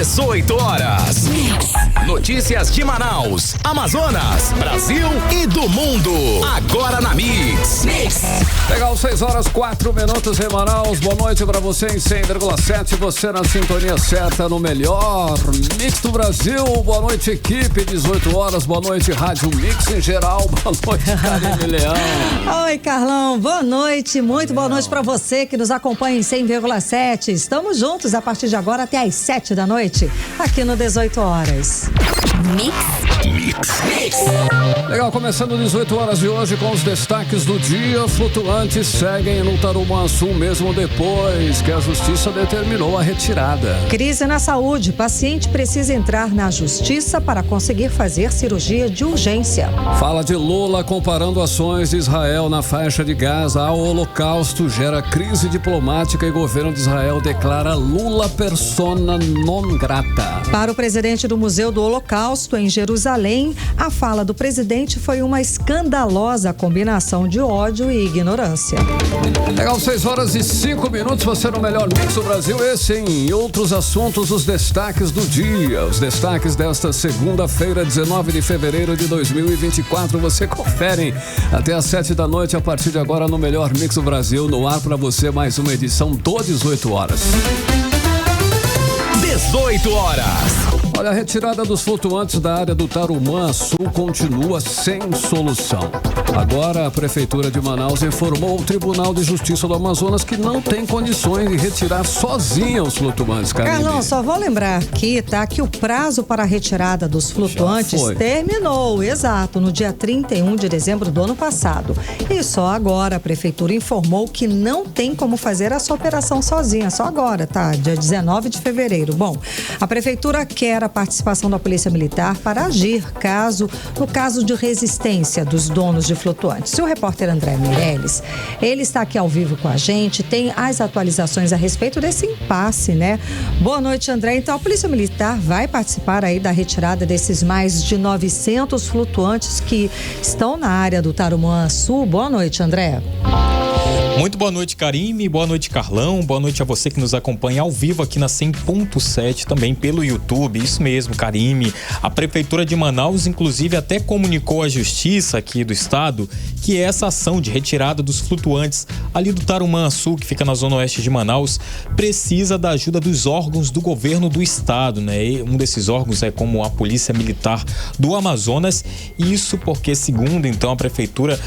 18 horas. Notícias de Manaus, Amazonas, Brasil e do mundo. Agora na Mix. Legal, 6 horas 4 minutos em Manaus. Boa noite pra você em 100,7. Você na sintonia certa no melhor Mix do Brasil. Boa noite, equipe. 18 horas. Boa noite, Rádio Mix em geral. Boa noite, Karine Leão. Oi, Carlão. Boa noite. Muito boa noite pra você que nos acompanha em 100,7. Estamos juntos a partir de agora até às 7 da noite, aqui no 18 horas. Mix. Legal, começando 18 horas de hoje com os destaques do dia. Flutuantes seguem no Tarumançu mesmo depois que a justiça determinou a retirada. Crise na saúde. Paciente precisa entrar na justiça para conseguir fazer cirurgia de urgência. Fala de Lula comparando ações de Israel na faixa de Gaza ao Holocausto. Gera crise diplomática e governo de Israel declara Lula persona non grata. Para o presidente do Museu do Holocausto em Jerusalém, a fala do presidente foi uma escandalosa combinação de ódio e ignorância. Legal, 6 horas e 5 minutos, você no melhor Mix do Brasil. Esse em outros assuntos, os destaques do dia. Os destaques desta segunda-feira, 19 de fevereiro de 2024. Você confere até às 7 da noite, a partir de agora no melhor Mix do Brasil. No ar para você mais uma edição do 18 horas. 18 horas. Olha, a retirada dos flutuantes da área do Tarumançu continua sem solução. Agora, a Prefeitura de Manaus informou ao Tribunal de Justiça do Amazonas que não tem condições de retirar sozinha os flutuantes, Karine. Carlão, só vou lembrar aqui, tá? Que o prazo para a retirada dos flutuantes terminou, exato, no dia 31 de dezembro do ano passado. E só agora a Prefeitura informou que não tem como fazer essa operação sozinha, só agora, tá? Dia 19 de fevereiro. Bom, a Prefeitura quer a participação da Polícia Militar para agir no caso de resistência dos donos de flutuantes. O repórter André Meirelles, ele está aqui ao vivo com a gente, tem as atualizações a respeito desse impasse, né? Boa noite, André. Então, a Polícia Militar vai participar aí da retirada desses mais de 900 flutuantes que estão na área do Tarumançu. Boa noite, André. Muito boa noite, Karine, boa noite, Carlão, boa noite a você que nos acompanha ao vivo aqui na 100.7, também pelo YouTube. Isso mesmo, Karine. A Prefeitura de Manaus, inclusive, até comunicou à Justiça aqui do Estado que essa ação de retirada dos flutuantes ali do Tarumançu, que fica na zona oeste de Manaus, precisa da ajuda dos órgãos do governo do Estado, né? E um desses órgãos é como a Polícia Militar do Amazonas. Isso porque, segundo, então, a Prefeitura,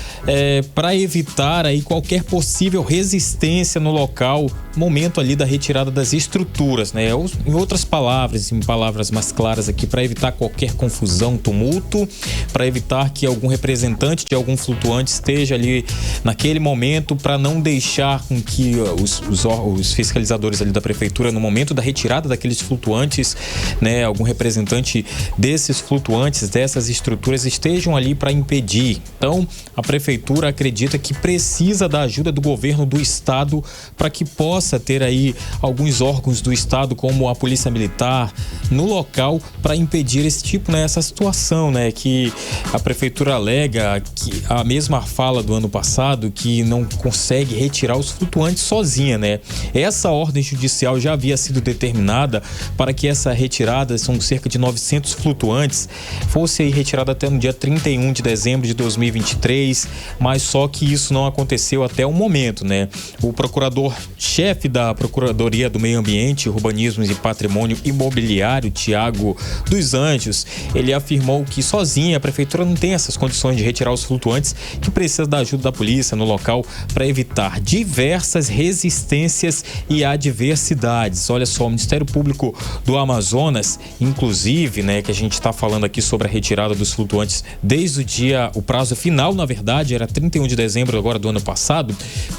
para evitar aí qualquer possível resistência no local, momento ali da retirada das estruturas, né? Em outras palavras, em palavras mais claras aqui, para evitar qualquer confusão, tumulto, para evitar que algum representante de algum flutuante esteja ali naquele momento, para não deixar com que os fiscalizadores ali da prefeitura, no momento da retirada daqueles flutuantes, né, algum representante desses flutuantes, dessas estruturas, estejam ali para impedir. Então, a prefeitura acredita que precisa da ajuda do governo do estado para que possa ter aí alguns órgãos do estado, como a Polícia Militar, no local para impedir esse tipo, né, essa situação, né, que a prefeitura alega que a mesma fala do ano passado, que não consegue retirar os flutuantes sozinha, né? Essa ordem judicial já havia sido determinada para que essa retirada, são cerca de 900 flutuantes, fosse aí retirada até no dia 31 de dezembro de 2023, mas só que isso não aconteceu até o momento, né? O procurador-chefe da Procuradoria do Meio Ambiente, Urbanismo e Patrimônio Imobiliário, Tiago dos Anjos, ele afirmou que sozinha a prefeitura não tem essas condições de retirar os flutuantes, que precisa da ajuda da polícia no local para evitar diversas resistências e adversidades. Olha só, o Ministério Público do Amazonas, inclusive, né, que a gente está falando aqui sobre a retirada dos flutuantes desde o prazo final, na verdade, era 31 de dezembro agora do ano passado,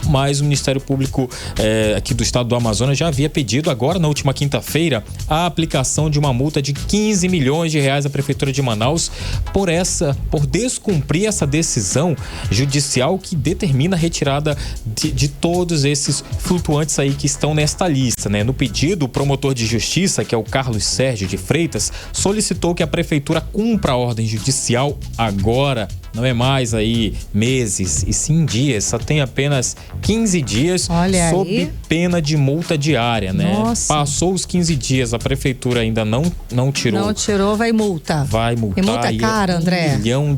mas o Ministério Público aqui do estado do Amazonas já havia pedido agora, na última quinta-feira, a aplicação de uma multa de 15 milhões de reais à Prefeitura de Manaus por descumprir essa decisão judicial que determina a retirada de todos esses flutuantes aí que estão nesta lista, né? No pedido, o promotor de justiça, que é o Carlos Sérgio de Freitas, solicitou que a Prefeitura cumpra a ordem judicial agora, não é mais aí meses e sim dias, só tem apenas 15 dias sob pena de multa diária, né? Nossa. Passou os 15 dias, a prefeitura ainda não tirou. Não tirou, vai multa. Vai multar. E multa cara, André. R$1 milhão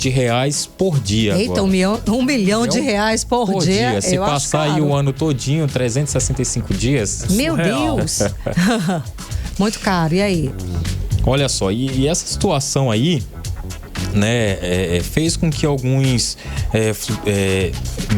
por dia. Eita, agora. $1 milhão por dia. Se eu passar acho aí o ano todinho, 365 dias. Meu Deus. Muito caro, e aí? Olha só, e essa situação aí, né, fez com que alguns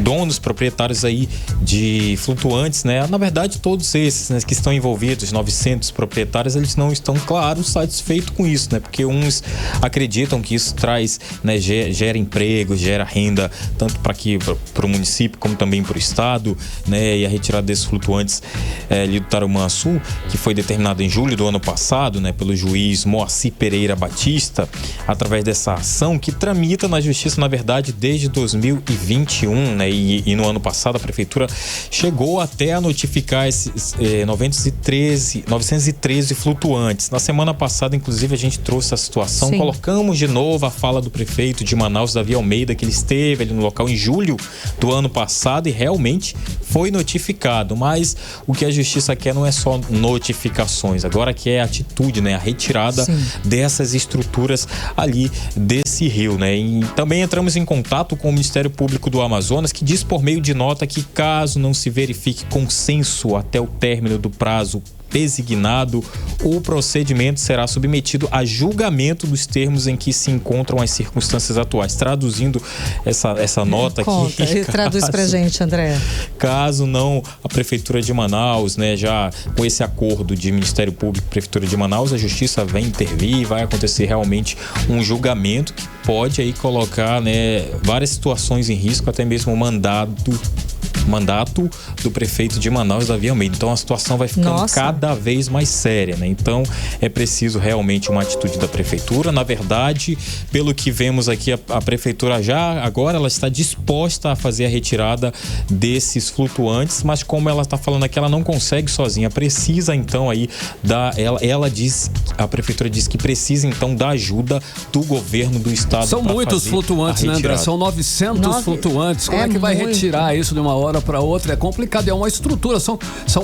donos, proprietários aí de flutuantes, né, na verdade todos esses, né, que estão envolvidos, 900 proprietários, eles não estão, claro, satisfeitos com isso, né, porque uns acreditam que isso traz, né, gera emprego, gera renda, tanto para o município como também para o estado, né, e a retirada desses flutuantes ali do Tarumançu, que foi determinado em julho do ano passado, né, pelo juiz Moacir Pereira Batista, através dessa ação que tramita na justiça, na verdade, desde 2021, né? E no ano passado a prefeitura chegou até a notificar esses 913 flutuantes. Na semana passada, inclusive, a gente trouxe a situação, Sim. Colocamos de novo a fala do prefeito de Manaus, Davi Almeida, que ele esteve ali no local em julho do ano passado e realmente foi notificado. Mas o que a justiça quer não é só notificações, agora que é atitude, né? A retirada Sim. dessas estruturas ali desse rio, né? E também entramos em contato com o Ministério Público do Amazonas, que diz por meio de nota que caso não se verifique consenso até o término do prazo designado, o procedimento será submetido a julgamento dos termos em que se encontram as circunstâncias atuais. Traduzindo essa nota aqui. Traduz pra gente, André. Caso não a Prefeitura de Manaus, né, já com esse acordo de Ministério Público e Prefeitura de Manaus, a Justiça vai intervir e vai acontecer realmente um julgamento que pode aí colocar, né, várias situações em risco, até mesmo o mandato do prefeito de Manaus, Davi Almeida. Então a situação vai ficando cada vez mais séria, né? Então é preciso realmente uma atitude da prefeitura. Na verdade, pelo que vemos aqui, a prefeitura já agora ela está disposta a fazer a retirada desses flutuantes, mas como ela está falando aqui, ela não consegue sozinha, precisa então aí a prefeitura diz que precisa então da ajuda do governo do estado. São muitos flutuantes, né, André? São 900 flutuantes. Como é que vai retirar isso de uma hora para outra? É complicado, é uma estrutura, são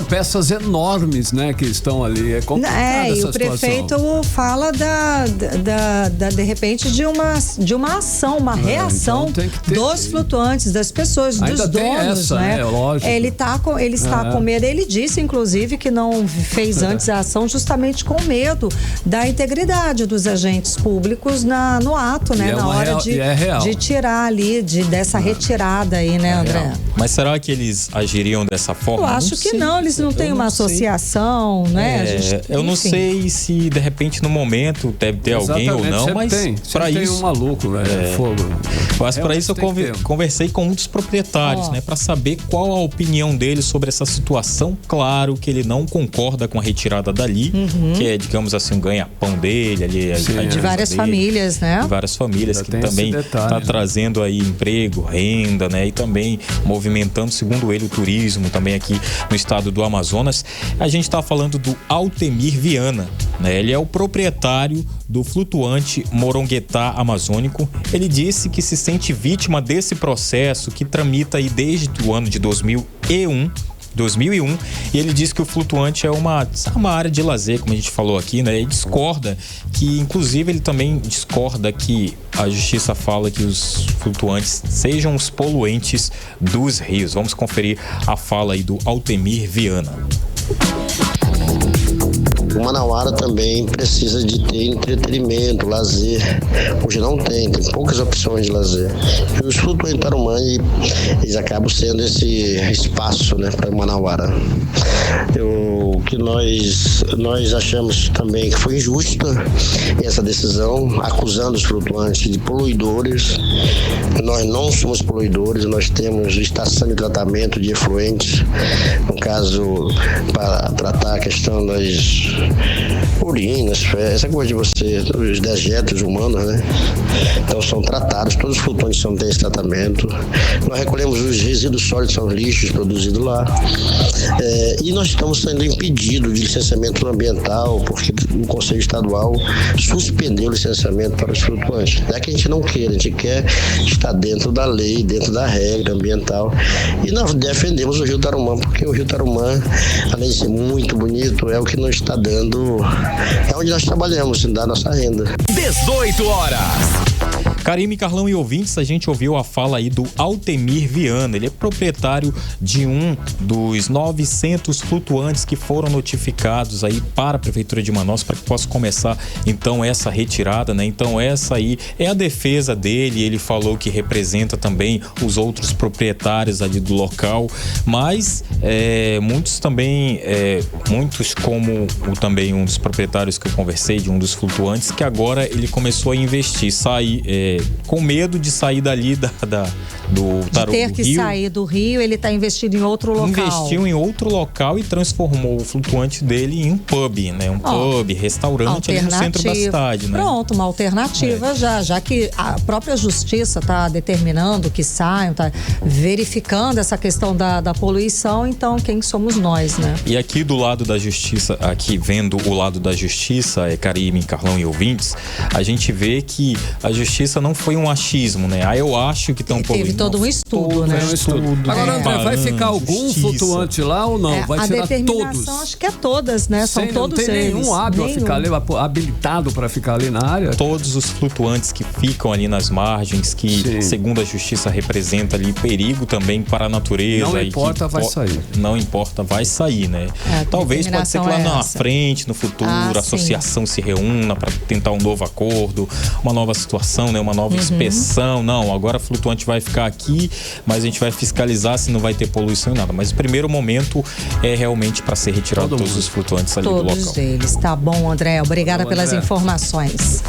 peças enormes, né, que estão ali. É complicado essa situação. E o prefeito fala de repente de uma ação, uma reação então dos flutuantes, das pessoas, ainda dos donos, né? Lógico. Ele está com medo. Ele disse, inclusive, que não fez antes a ação justamente com medo da integridade dos agentes públicos no ato, né? Na hora de tirar ali, dessa retirada aí, né, André? Mas será que eles agiriam dessa forma? Eu acho que não, eles não têm uma associação, né? Eu não sei se de repente no momento deve ter alguém ou não, mas para isso tem um maluco, velho, fogo. Mas para isso eu conversei com um dos proprietários, né, para saber qual a opinião dele sobre essa situação. Claro que ele não concorda com a retirada dali, que é, digamos assim, um ganha-pão dele ali, de várias famílias, né? De várias famílias que também está trazendo aí emprego, renda, né? E também movimentando, segundo ele, o turismo também aqui no estado do Amazonas. A gente está falando do Altemir Viana, né? Ele é o proprietário do flutuante Moronguetá Amazônico. Ele disse que se sente vítima desse processo que tramita aí desde o ano de 2001, e ele diz que o flutuante é uma área de lazer, como a gente falou aqui, né? Ele discorda que, inclusive, ele também discorda que a justiça fala que os flutuantes sejam os poluentes dos rios. Vamos conferir a fala aí do Altemir Viana. O Manauara também precisa de ter entretenimento, lazer. Hoje não tem poucas opções de lazer. E os flutuantes Tarumã, eles acabam sendo esse espaço, né, para o Manauara. O que nós achamos também que foi injusta essa decisão, acusando os flutuantes de poluidores. Nós não somos poluidores, nós temos estação de tratamento de efluentes, no caso, para tratar a questão das urinas, essa coisa de os dejetos humanos, né? Então são tratados, todos os flutuantes têm esse tratamento. Nós recolhemos os resíduos sólidos, são lixos produzidos lá. E nós estamos sendo impedidos de licenciamento ambiental, porque o Conselho Estadual suspendeu o licenciamento para os flutuantes. Não é que a gente não queira, a gente quer está dentro da lei, dentro da regra ambiental. E nós defendemos o Rio Tarumã, porque o Rio Tarumã, além de ser muito bonito, é o que nos está dando, é onde nós trabalhamos, dá a nossa renda. 18 horas. Karime, Carlão e ouvintes, a gente ouviu a fala aí do Altemir Viana. Ele é proprietário de um dos 900 flutuantes que foram notificados aí para a Prefeitura de Manaus para que possa começar então essa retirada, né? Então essa aí é a defesa dele. Ele falou que representa também os outros proprietários ali do local, mas muitos também, muitos como também um dos proprietários que eu conversei de um dos flutuantes, que agora ele começou a investir, sair com medo de sair dali do Tarumã. De ter que sair do Rio, ele está investindo em outro local. Investiu em outro local e transformou o flutuante dele em um pub, né? Um pub, restaurante ali no centro da cidade, né? Pronto, uma alternativa já que a própria justiça está determinando que saiam, está verificando essa questão da poluição, então quem somos nós, né? E aqui do lado da justiça, aqui vendo o lado da justiça, Karime, Carlão e ouvintes, a gente vê que a justiça não foi um achismo, né? Eu acho que estão poluindo. Teve todo um estudo, né? Agora, André, vai ficar algum flutuante lá ou não? Vai tirar todos? Acho que é todas, né? São todos eles. Não tem nenhum hábil a ficar ali, habilitado para ficar ali na área? Todos os flutuantes que ficam ali nas margens, que segundo a justiça representa ali perigo também para a natureza. Não importa, vai sair. Não importa, vai sair, né? Talvez pode ser que lá na frente, no futuro, a associação se reúna para tentar um novo acordo, uma nova situação, né? Uma nova inspeção. Não, agora o flutuante vai ficar aqui, mas a gente vai fiscalizar se não vai ter poluição e nada. Mas o primeiro momento é realmente para ser retirado todos os flutuantes ali do local. Todos eles. Tá bom, André. Obrigada pelas informações.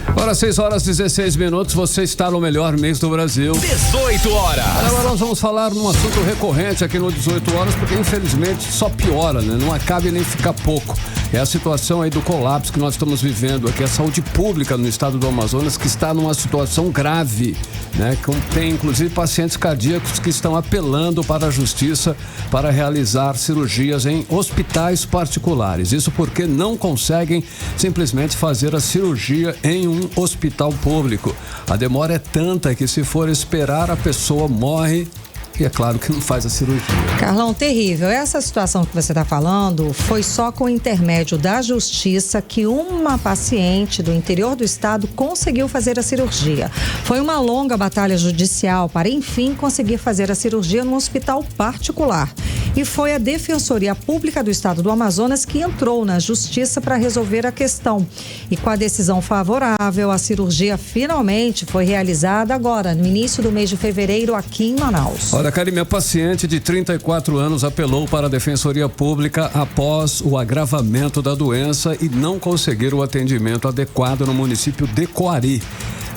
Agora 6h16, você está no melhor mês do Brasil. 18 horas. Agora nós vamos falar num assunto recorrente aqui no 18 horas, porque infelizmente só piora, né? Não acaba e nem fica pouco. É a situação aí do colapso que nós estamos vivendo aqui, a saúde pública no estado do Amazonas, que está numa situação grave, né? Tem inclusive pacientes cardíacos que estão apelando para a justiça para realizar cirurgias em hospitais particulares. Isso porque não conseguem simplesmente fazer a cirurgia em um hospital público. A demora é tanta que, se for esperar, a pessoa morre. E é claro que não faz a cirurgia. Carlão, terrível. Essa situação que você está falando foi só com o intermédio da justiça que uma paciente do interior do estado conseguiu fazer a cirurgia. Foi uma longa batalha judicial para, enfim, conseguir fazer a cirurgia num hospital particular. E foi a Defensoria Pública do Estado do Amazonas que entrou na justiça para resolver a questão. E com a decisão favorável, a cirurgia finalmente foi realizada agora, no início do mês de fevereiro, aqui em Manaus. Olha, Karime, a paciente de 34 anos apelou para a Defensoria Pública após o agravamento da doença e não conseguir o atendimento adequado no município de Coari.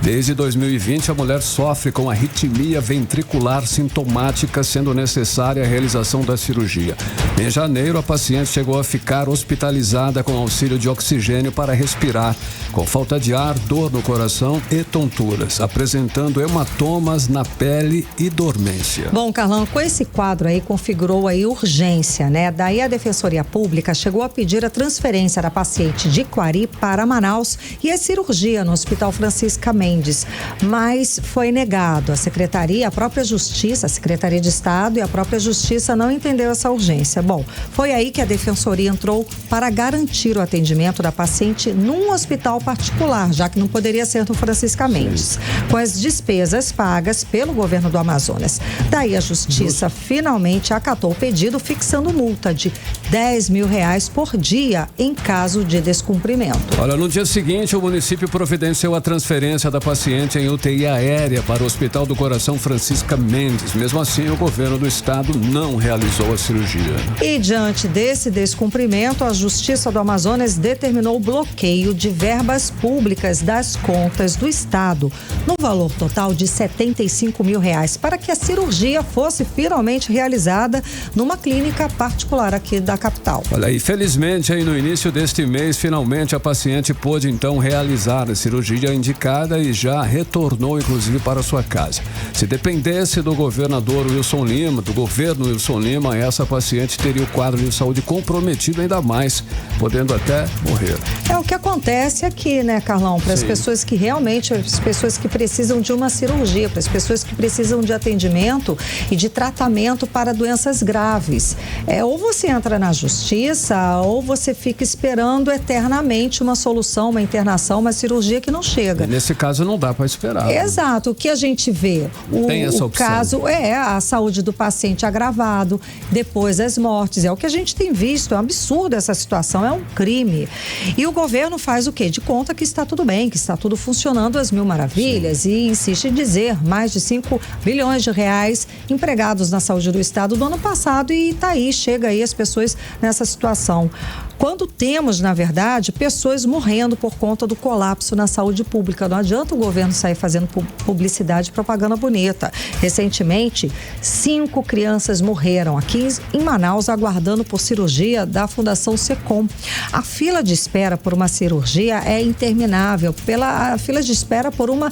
Desde 2020, a mulher sofre com arritmia ventricular sintomática, sendo necessária a realização da cirurgia. Em janeiro, a paciente chegou a ficar hospitalizada com auxílio de oxigênio para respirar, com falta de ar, dor no coração e tonturas, apresentando hematomas na pele e dormência. Bom, Carlão, com esse quadro aí, configurou aí urgência, né? Daí a Defensoria Pública chegou a pedir a transferência da paciente de Coari para Manaus e a cirurgia no Hospital Francisca Mendes, mas foi negado. A Secretaria, a própria Justiça, a Secretaria de Estado e a própria Justiça não entendeu essa urgência. Bom, foi aí que a Defensoria entrou para garantir o atendimento da paciente num hospital particular, já que não poderia ser no Francisca Mendes, com as despesas pagas pelo governo do Amazonas. Daí a Justiça finalmente acatou o pedido, fixando multa de R$10 mil por dia em caso de descumprimento. Olha, no dia seguinte, o município providenciou a transferência da paciente em UTI aérea para o Hospital do Coração Francisca Mendes. Mesmo assim, o governo do estado não realizou a cirurgia. E diante desse descumprimento, a Justiça do Amazonas determinou o bloqueio de verbas públicas das contas do estado, no valor total de R$75 mil, para que a cirurgia fosse finalmente realizada numa clínica particular aqui da da capital. Olha aí, felizmente aí no início deste mês, finalmente a paciente pôde então realizar a cirurgia indicada e já retornou inclusive para sua casa. Se dependesse do governador Wilson Lima, do governo Wilson Lima, essa paciente teria o quadro de saúde comprometido ainda mais, podendo até morrer. É o que acontece aqui, né, Carlão? Para as pessoas que realmente, as pessoas que precisam de uma cirurgia, para as pessoas que precisam de atendimento e de tratamento para doenças graves. Ou você entra na justiça ou você fica esperando eternamente uma solução, uma internação, uma cirurgia que não chega. E nesse caso não dá para esperar. Exato. O que a gente vê, o caso é a saúde do paciente agravado, depois as mortes. É o que a gente tem visto. É um absurdo essa situação, é um crime. E o governo faz o quê? De conta que está tudo bem, que está tudo funcionando às mil maravilhas. Sim. E insiste em dizer mais de 5 bilhões de reais empregados na saúde do estado do ano passado e tá aí, chega aí as pessoas nessa situação. Quando temos, na verdade, pessoas morrendo por conta do colapso na saúde pública. Não adianta o governo sair fazendo publicidade e propaganda bonita. Recentemente, 5 crianças morreram aqui em Manaus aguardando por cirurgia da Fundação Secom. A fila de espera por uma cirurgia é interminável, a fila de espera por uma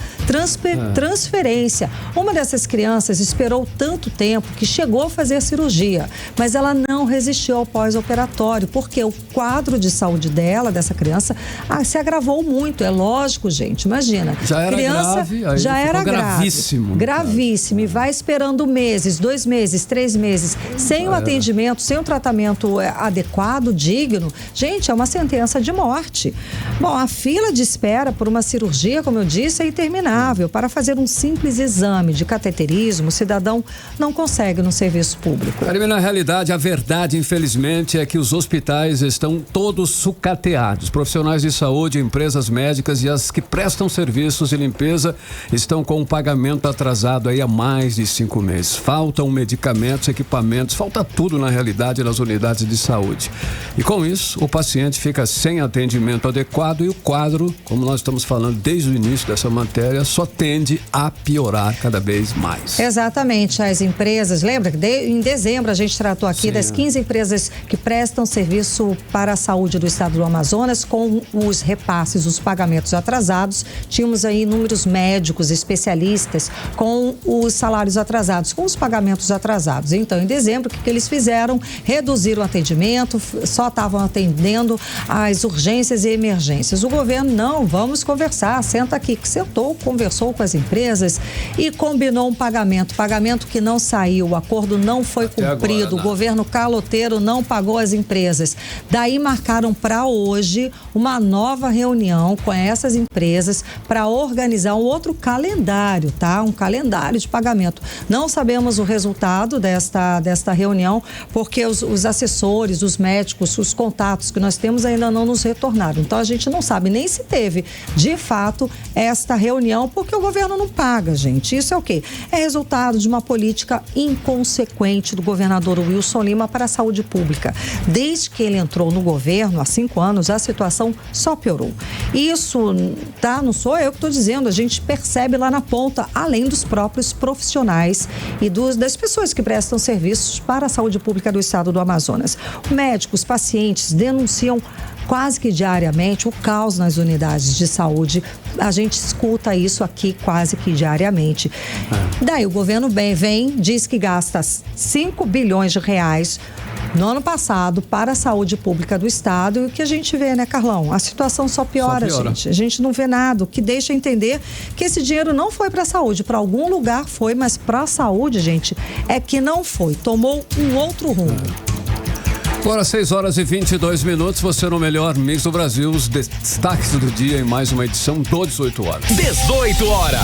transferência. Uma dessas crianças esperou tanto tempo que chegou a fazer a cirurgia, mas ela não resistiu ao pós-operatório, porque o quadro de saúde dessa criança, se agravou muito. É lógico, gente, imagina. Já era grave, aí já era gravíssimo. Gravíssimo. E vai esperando meses, 2 meses, 3 meses, sem o atendimento, sem o tratamento adequado, digno. Gente, é uma sentença de morte. Bom, a fila de espera por uma cirurgia, como eu disse, é interminável. Para fazer um simples exame de cateterismo, o cidadão não consegue no serviço público. Na realidade, a verdade, infelizmente, é que os hospitais estão todos sucateados. Profissionais de saúde, empresas médicas e as que prestam serviços de limpeza estão com um pagamento atrasado aí há mais de 5 meses. Faltam medicamentos, equipamentos, falta tudo na realidade nas unidades de saúde. E com isso, o paciente fica sem atendimento adequado e o quadro, como nós estamos falando desde o início dessa matéria, só tende a piorar cada vez mais. Exatamente. As empresas, lembra que em dezembro a gente tratou aqui das 15 empresas que prestam serviço para a saúde do estado do Amazonas com os repasses, os pagamentos atrasados. Tínhamos aí inúmeros médicos, especialistas com os salários atrasados, com os pagamentos atrasados. Então, em dezembro, o que eles fizeram? Reduziram o atendimento, só estavam atendendo as urgências e emergências. O governo, não, vamos conversar, senta aqui. Sentou, conversou com as empresas e combinou um pagamento que não saiu, o acordo não foi cumprido, agora, o governo caloteiro não pagou as empresas. Daí marcaram para hoje uma nova reunião com essas empresas para organizar um outro calendário, tá? Um calendário de pagamento. Não sabemos o resultado desta reunião, porque os assessores, os médicos, os contatos que nós temos ainda não nos retornaram. Então a gente não sabe nem se teve, de fato, esta reunião, porque o governo não paga, gente. Isso é o quê? É resultado de uma política inconsequente do governador Wilson Lima para a saúde pública. Desde que ele entrou no governo há 5 anos, a situação só piorou. Isso, tá? Não sou eu que estou dizendo, a gente percebe lá na ponta, além dos próprios profissionais e das pessoas que prestam serviços para a saúde pública do estado do Amazonas. Médicos, pacientes denunciam quase que diariamente o caos nas unidades de saúde. A gente escuta isso aqui quase que diariamente. Daí o governo diz que gasta 5 bilhões de reais no ano passado para a saúde pública do estado, e o que a gente vê, né, Carlão? A situação só piora, gente. A gente não vê nada, o que deixa entender que esse dinheiro não foi para a saúde. Para algum lugar foi, mas para a saúde, gente, é que não foi. Tomou um outro rumo. Agora 6h22, você no melhor Mix do Brasil, os destaques do dia em mais uma edição do 18 horas. 18 horas.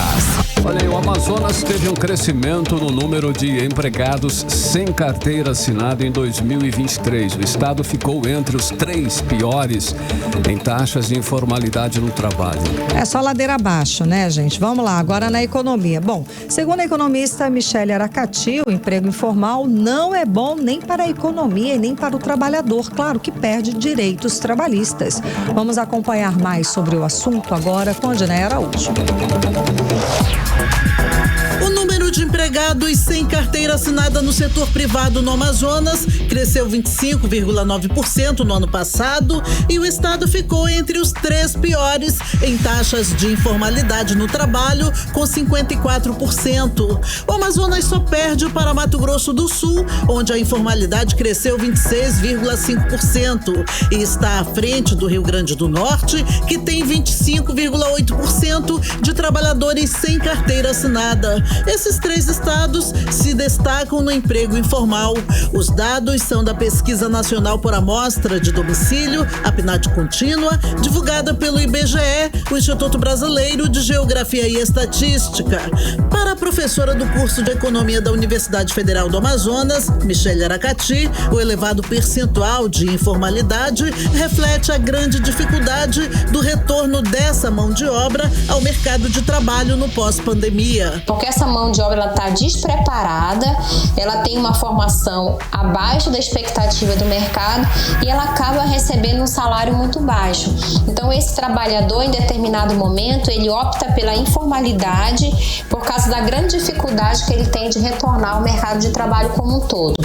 Olha aí, o Amazonas teve um crescimento no número de empregados sem carteira assinada em 2023. O estado ficou entre os 3 piores em taxas de informalidade no trabalho. É só ladeira abaixo, né, gente? Vamos lá, agora na economia. Bom, segundo a economista Michele Aracati, o emprego informal não é bom nem para a economia e nem para o trabalhador, claro que perde direitos trabalhistas. Vamos acompanhar mais sobre o assunto agora com a Janaína Araújo. O número de empregados sem carteira assinada no setor privado no Amazonas cresceu 25,9% no ano passado e o estado ficou entre os 3 piores em taxas de informalidade no trabalho, com 54%. O Amazonas só perde para Mato Grosso do Sul, onde a informalidade cresceu 26,5% e está à frente do Rio Grande do Norte, que tem 25,8% de trabalhadores sem carteira assinada. Esses 3 estados se destacam no emprego informal. Os dados são da Pesquisa Nacional por Amostra de Domicílio, a PNAD contínua, divulgada pelo IBGE, o Instituto Brasileiro de Geografia e Estatística. Para a professora do curso de Economia da Universidade Federal do Amazonas, Michele Aracati, o elevado percentual de informalidade reflete a grande dificuldade do retorno dessa mão de obra ao mercado de trabalho no pós-pandemia. Porque essa mão de obra está despreparada, ela tem uma formação abaixo da expectativa do mercado e ela acaba recebendo um salário muito baixo. Então esse trabalhador, em determinado momento, ele opta pela informalidade por causa da grande dificuldade que ele tem de retornar ao mercado de trabalho como um todo.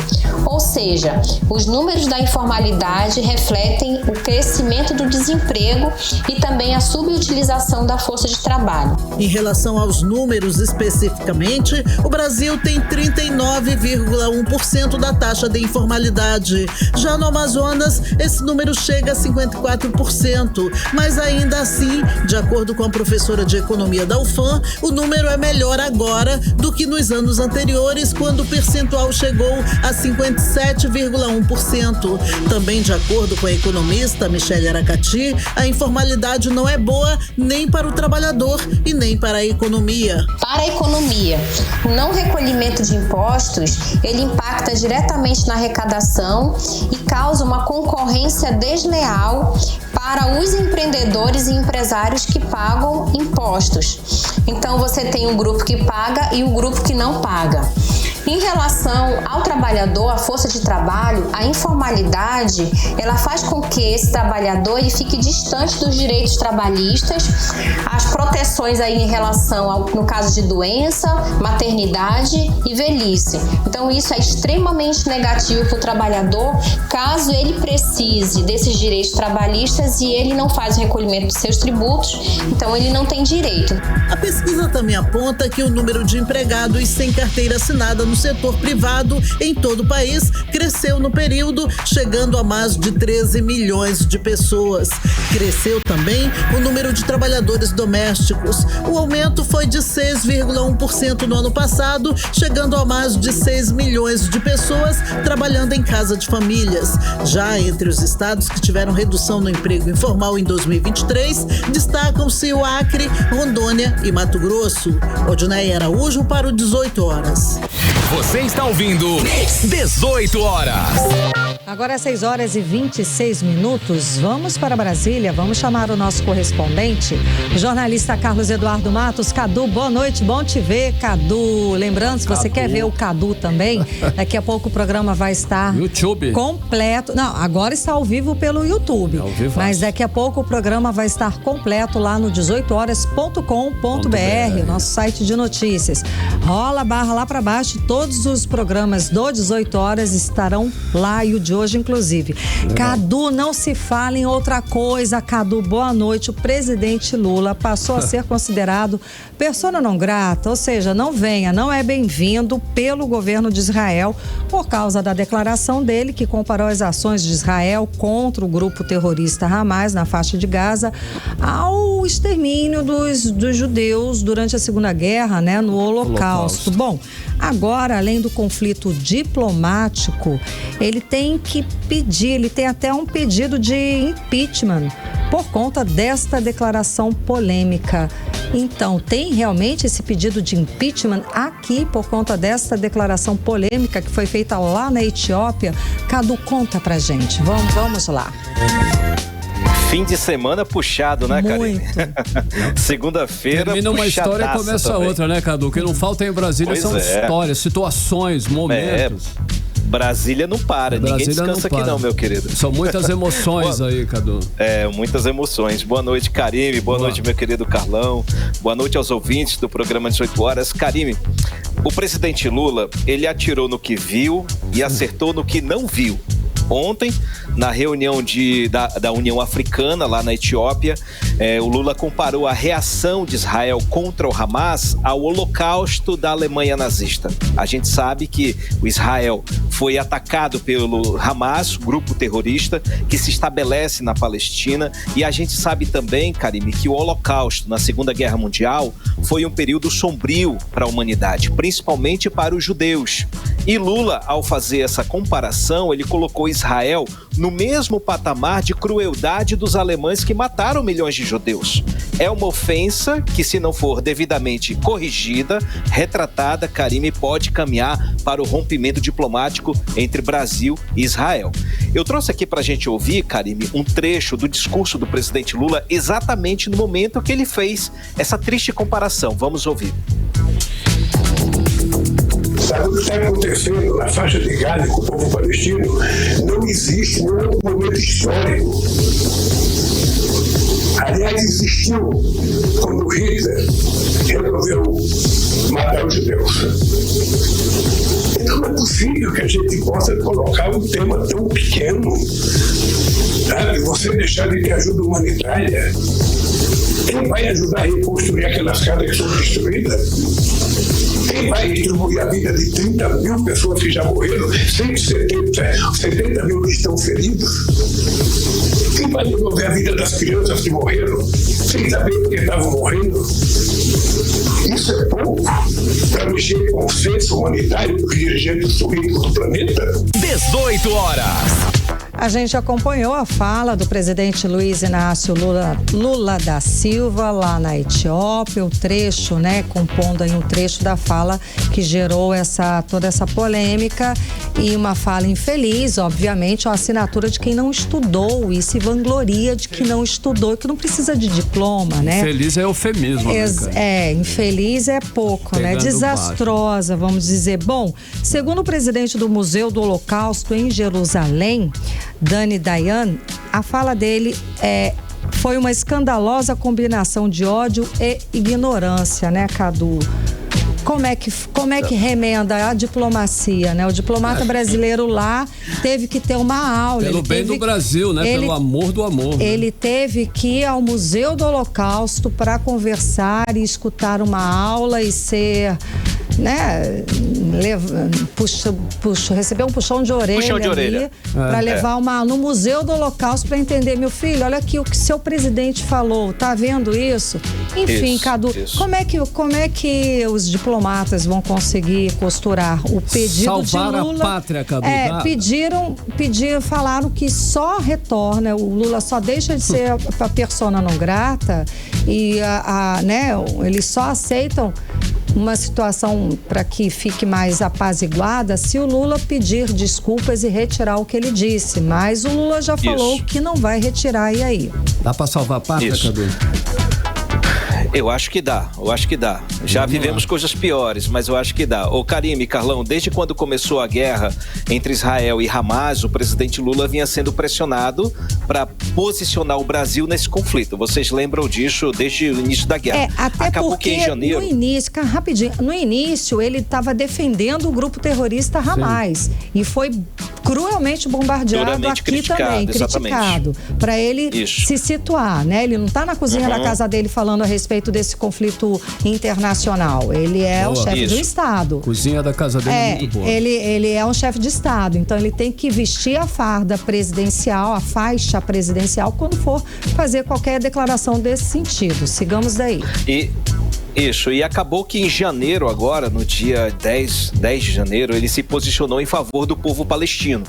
Ou seja, os números da informalidade refletem o crescimento do desemprego e também a subutilização da força de trabalho. Em relação aos números especificamente, o Brasil tem 39,1% da taxa de informalidade. Já no Amazonas, esse número chega a 54%, mas ainda assim, de acordo com a professora de Economia da UFAM, o número é melhor agora do que nos anos anteriores, quando o percentual chegou a 57,1%. Também de acordo com a economista Michele Aracati, a informalidade não é boa nem para o trabalhador e nem para a economia. Para a economia, o não recolhimento de impostos, ele impacta diretamente na arrecadação e causa uma concorrência desleal para os empreendedores e empresários que pagam impostos. Então você tem um grupo que paga e um grupo que não paga. Em relação ao trabalhador, a força de trabalho, a informalidade, ela faz com que esse trabalhador ele fique distante dos direitos trabalhistas, as proteções aí em relação ao, no caso de doença, maternidade e velhice. Então isso é extremamente negativo para o trabalhador, caso ele precise desses direitos trabalhistas e ele não faz o recolhimento dos seus tributos, então ele não tem direito. A pesquisa também aponta que o número de empregados sem carteira assinada no setor privado em todo o país cresceu no período, chegando a mais de 13 milhões de pessoas. Cresceu também o número de trabalhadores domésticos. O aumento foi de 6,1% no ano passado, chegando a mais de 6 milhões de pessoas trabalhando em casa de famílias. Já entre os estados que tiveram redução no emprego informal em 2023, destacam-se o Acre, Rondônia e Mato Grosso. Odinei Araújo para o 18 horas. Você está ouvindo 18 horas. Agora é 6 horas e 26 minutos. Vamos para Brasília, vamos chamar o nosso correspondente, o jornalista Carlos Eduardo Matos. Cadu, boa noite, bom te ver, Cadu. Lembrando, se você quer ver o Cadu também, daqui a pouco o programa vai estar YouTube completo. Não, agora está ao vivo pelo YouTube. Mas daqui a pouco o programa vai estar completo lá no 18horas.com.br, nosso site de notícias. Rola a barra lá para baixo, todos os programas do 18 horas estarão lá e o de hoje, inclusive. Legal. Cadu, não se fala em outra coisa. Cadu, boa noite. O presidente Lula passou a ser considerado persona não grata, ou seja, não é bem-vindo pelo governo de Israel por causa da declaração dele que comparou as ações de Israel contra o grupo terrorista Hamas na faixa de Gaza ao extermínio dos judeus durante a Segunda Guerra, né, no Holocausto. Bom, agora, além do conflito diplomático, ele tem até um pedido de impeachment por conta desta declaração polêmica. Então, tem realmente esse pedido de impeachment aqui por conta desta declaração polêmica que foi feita lá na Etiópia? Cadu, conta pra gente. Vamos lá. Fim de semana puxado, né, Karine? Segunda-feira, termina uma história e começa também outra, né, Cadu? O que não falta em Brasília são histórias, situações, momentos. Brasília não para, ninguém descansa aqui não, meu querido. São muitas emoções aí, Cadu. Muitas emoções. Boa noite, Karime. Boa noite, meu querido Carlão. Boa noite aos ouvintes do programa 18 horas. Karime, O presidente Lula, ele atirou no que viu e acertou no que não viu. Ontem, na reunião da União Africana, lá na Etiópia, o Lula comparou a reação de Israel contra o Hamas ao holocausto da Alemanha nazista. A gente sabe que o Israel foi atacado pelo Hamas, grupo terrorista, que se estabelece na Palestina. E a gente sabe também, Karime, que o holocausto na Segunda Guerra Mundial foi um período sombrio para a humanidade, principalmente para os judeus. E Lula, ao fazer essa comparação, ele colocou Israel no mesmo patamar de crueldade dos alemães que mataram milhões de judeus. É uma ofensa que, se não for devidamente corrigida, retratada, Karime, pode caminhar para o rompimento diplomático entre Brasil e Israel. Eu trouxe aqui para a gente ouvir, Karime, um trecho do discurso do presidente Lula exatamente no momento que ele fez essa triste comparação. Vamos ouvir. Sabe o que está acontecendo na faixa de Gaza com o povo palestino? Não existe nenhum momento histórico. Aliás, existiu quando Hitler resolveu matar os judeus. Então não é possível que a gente possa colocar um tema tão pequeno, sabe? Você deixar de ter ajuda humanitária. Quem vai ajudar a reconstruir aquelas casas que foram destruídas? Quem vai distribuir a vida de 30 mil pessoas que já morreram, 70 mil que estão feridos? Quem vai devolver a vida das crianças que morreram, sem saber porque estavam morrendo? Isso é pouco para mexer com o senso humanitário dos dirigentes políticos do planeta? 18 horas. A gente acompanhou a fala do presidente Luiz Inácio Lula da Silva lá na Etiópia, o trecho, compondo aí um trecho da fala que gerou toda essa polêmica e uma fala infeliz, obviamente, a assinatura de quem não estudou e se vangloria de que não estudou e que não precisa de diploma, né? Infeliz é eufemismo, infeliz é pouco, pegando desastrosa, vamos dizer. Bom, segundo o presidente do Museu do Holocausto em Jerusalém, Dani Dayan, a fala dele foi uma escandalosa combinação de ódio e ignorância, né, Cadu? Como é que remenda a diplomacia, né? O diplomata brasileiro lá teve que ter uma aula. Pelo bem do Brasil, né? Pelo amor do amor. Ele teve que ir ao Museu do Holocausto para conversar e escutar uma aula e ser, receber um puxão de orelha para levar no Museu do Holocausto para entender, meu filho, olha aqui o que seu presidente falou, tá vendo isso? Enfim, Cadu, como é que os diplomatas vão conseguir costurar o pedido salvar de Lula? A pátria, Cadu. Falaram que só retorna, o Lula só deixa de ser a persona não grata e eles só aceitam uma situação para que fique mais apaziguada se o Lula pedir desculpas e retirar o que ele disse. Mas o Lula já falou que não vai retirar, e aí? Dá para salvar a pátria, Cadu? Eu acho que dá. Já vivemos coisas piores, mas eu acho que dá. Karime, Carlão, desde quando começou a guerra entre Israel e Hamas, o presidente Lula vinha sendo pressionado para posicionar o Brasil nesse conflito. Vocês lembram disso desde o início da guerra? Até acabou porque que em janeiro... no início ele estava defendendo o grupo terrorista Hamas e foi cruelmente bombardeado aqui também, criticado, para ele se situar, né? Ele não está na cozinha da casa dele falando a respeito desse conflito internacional. Ele é o chefe do Estado. Cozinha da casa dele é muito boa. Ele é um chefe de Estado, então ele tem que vestir a farda presidencial, a faixa presidencial, quando for fazer qualquer declaração desse sentido. Sigamos daí. E acabou que em janeiro agora, no dia 10 de janeiro, ele se posicionou em favor do povo palestino.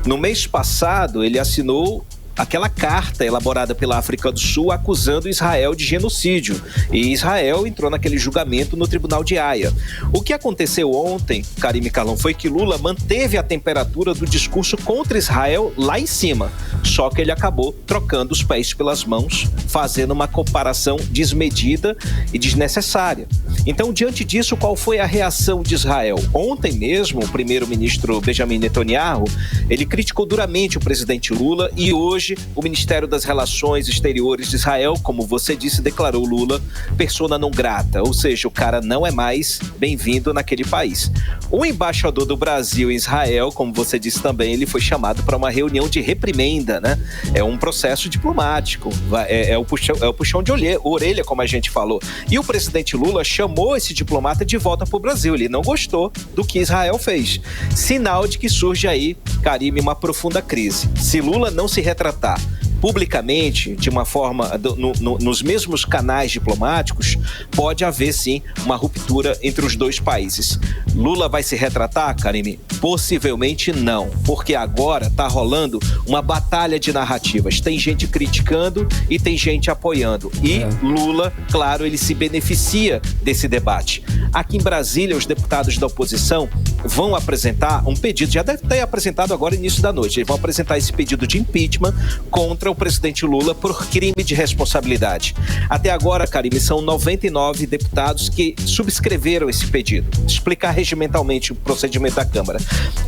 No mês passado, ele assinou aquela carta elaborada pela África do Sul acusando Israel de genocídio. E Israel entrou naquele julgamento no Tribunal de Haia. O que aconteceu ontem, Karime, Carlão, foi que Lula manteve a temperatura do discurso contra Israel lá em cima. Só que ele acabou trocando os pés pelas mãos, fazendo uma comparação desmedida e desnecessária. Então, diante disso, qual foi a reação de Israel? Ontem mesmo, o primeiro-ministro Benjamin Netanyahu, ele criticou duramente o presidente Lula e hoje hoje, o Ministério das Relações Exteriores de Israel, como você disse, declarou Lula persona não grata, ou seja, o cara não é mais bem-vindo naquele país. O embaixador do Brasil em Israel, como você disse também, ele foi chamado para uma reunião de reprimenda, né? É um processo diplomático, é o puxão de orelha, como a gente falou. E o presidente Lula chamou esse diplomata de volta para o Brasil. Ele não gostou do que Israel fez. Sinal de que surge aí, Karime, uma profunda crise. Se Lula não se retratar publicamente, de uma forma, nos mesmos canais diplomáticos, pode haver sim uma ruptura entre os dois países. Lula vai se retratar, Karime? Possivelmente não, porque agora está rolando uma batalha de narrativas. Tem gente criticando e tem gente apoiando. E Lula, claro, ele se beneficia desse debate. Aqui em Brasília, os deputados da oposição vão apresentar um pedido, já deve ter apresentado agora no início da noite, eles vão apresentar esse pedido de impeachment contra o presidente Lula por crime de responsabilidade. Até agora, Karime, são 99 deputados que subscreveram esse pedido. Explicar regimentalmente o procedimento da Câmara.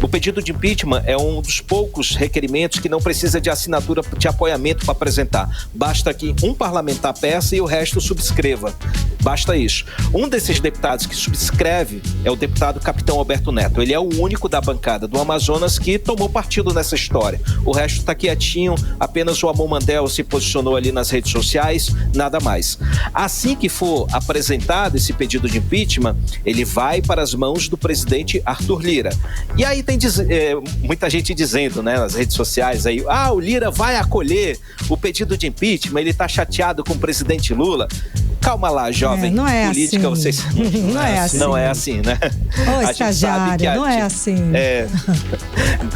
O pedido de impeachment é um dos poucos requerimentos que não precisa de assinatura de apoiamento para apresentar. Basta que um parlamentar peça e o resto subscreva. Basta isso. Um desses deputados que subscreve é o deputado Capitão Alberto Neto. Ele é o único da bancada do Amazonas que tomou partido nessa história. O resto está quietinho, apenas o Amon Mandel se posicionou ali nas redes sociais, nada mais. Assim que for apresentado esse pedido de impeachment, ele vai para as mãos do presidente Arthur Lira. E aí tem muita gente dizendo, né, nas redes sociais aí, o Lira vai acolher o pedido de impeachment, ele está chateado com o presidente Lula. Calma lá, jovem. Não é política, assim. Vocês... Não é assim. Não é assim, né? Ô, estagiário, não é assim.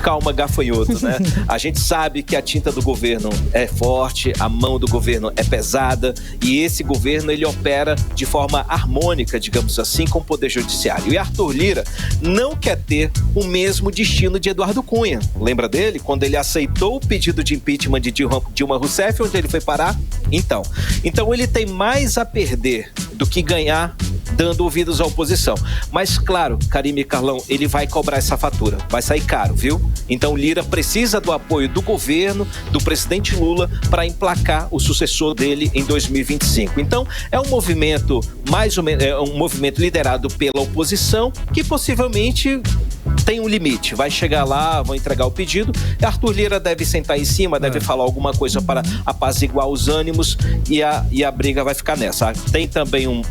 Calma, gafanhoto, né? A gente sabe que a tinta do governo é forte, a mão do governo é pesada e esse governo, ele opera de forma harmônica, digamos assim, com o Poder Judiciário. E Arthur Lira não quer ter o mesmo destino de Eduardo Cunha. Lembra dele? Quando ele aceitou o pedido de impeachment de Dilma Rousseff, onde ele foi parar? Então ele tem mais a perder do que ganhar dando ouvidos à oposição. Mas, claro, Karime e Carlão, ele vai cobrar essa fatura. Vai sair caro, viu? Então, Lira precisa do apoio do governo, do presidente Lula, para emplacar o sucessor dele em 2025. Então, é um movimento, mais ou menos, um movimento liderado pela oposição, que possivelmente tem um limite. Vai chegar lá, vão entregar o pedido. Arthur Lira deve sentar em cima, deve falar alguma coisa para apaziguar os ânimos e a briga vai ficar nessa. Tem também um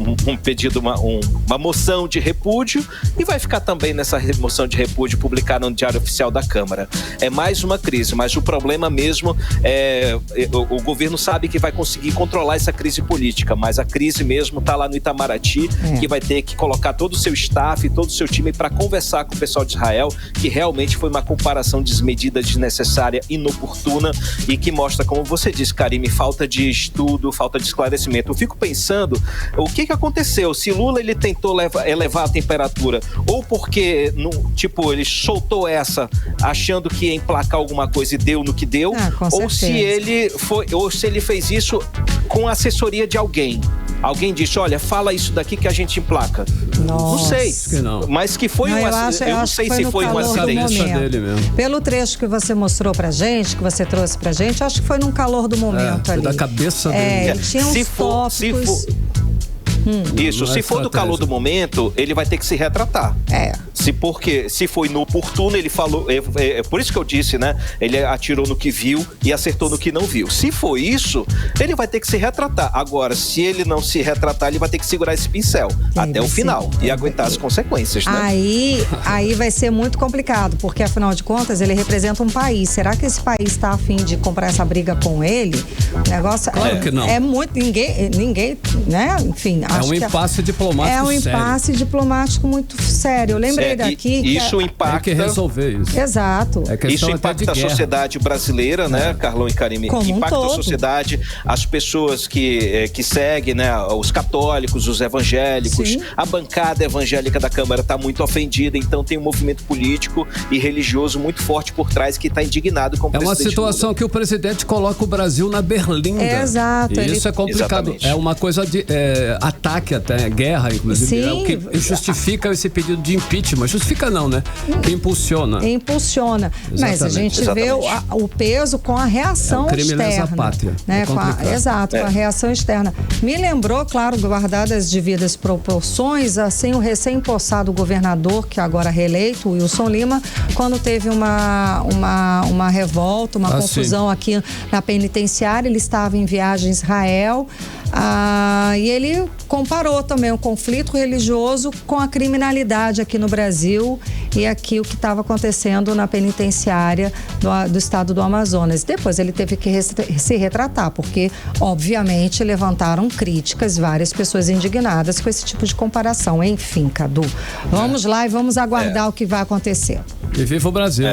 pedido, uma moção de repúdio e vai ficar também nessa moção de repúdio publicada no Diário Oficial da Câmara. É mais uma crise, mas o problema mesmo é o governo sabe que vai conseguir controlar essa crise política, mas a crise mesmo está lá no Itamaraty, que vai ter que colocar todo o seu staff, todo o seu time para conversar com o pessoal de Israel, que realmente foi uma comparação desmedida, desnecessária, inoportuna e que mostra, como você disse, Karime, falta de estudo, falta de esclarecimento. Eu fico pensando, o que aconteceu? Se Lula ele tentou elevar a temperatura, ou porque, ele soltou essa achando que ia emplacar alguma coisa e deu no que deu, ou se ele fez isso com a assessoria de alguém. Alguém disse, olha, fala isso daqui que a gente emplaca. Não sei, mas que foi eu não sei se foi um acidente dele mesmo. Pelo trecho que você mostrou pra gente, que você trouxe pra gente, acho que foi num calor do momento ali. Da cabeça dele. Tinha uns tópicos. Isso, se for do calor do momento, ele vai ter que se retratar. Porque se foi inoportuno, ele falou. Por isso que eu disse, né? Ele atirou no que viu e acertou no que não viu. Se for isso, ele vai ter que se retratar. Agora, se ele não se retratar, ele vai ter que segurar esse pincel até o final e aguentar as consequências, né? Aí vai ser muito complicado, porque afinal de contas ele representa um país. Será que esse país está a fim de comprar essa briga com ele? O negócio claro que não. É muito. Ninguém, né? Enfim. É um impasse diplomático sério. É um impasse diplomático muito sério. Eu lembrei daqui que isso impacta. Tem que resolver isso. Exato. Isso impacta a sociedade brasileira, né, Carlão e Karime? Impacta a sociedade, as pessoas que seguem, né, os católicos, os evangélicos. Sim. A bancada evangélica da Câmara está muito ofendida, então tem um movimento político e religioso muito forte por trás que está indignado com o presidente. É uma situação que o presidente coloca o Brasil na berlinda. Exato. E isso é complicado. Exatamente. É uma coisa ataque até, guerra, inclusive. Sim. É o que justifica esse pedido de impeachment. Justifica não, né? Impulsiona. Mas a gente vê o peso com a reação crime externa. Lesa pátria. Né? Com a reação externa. Me lembrou, claro, guardadas as devidas proporções, assim, o recém-possado governador, que agora reeleito, Wilson Lima, quando teve uma revolta, uma confusão aqui na penitenciária, ele estava em viagem a Israel, e ele comparou também o conflito religioso com a criminalidade aqui no Brasil e aqui o que estava acontecendo na penitenciária do estado do Amazonas. Depois ele teve que se retratar, porque obviamente levantaram críticas, várias pessoas indignadas com esse tipo de comparação. Enfim, Cadu, vamos lá e vamos aguardar o que vai acontecer. E viva o Brasil.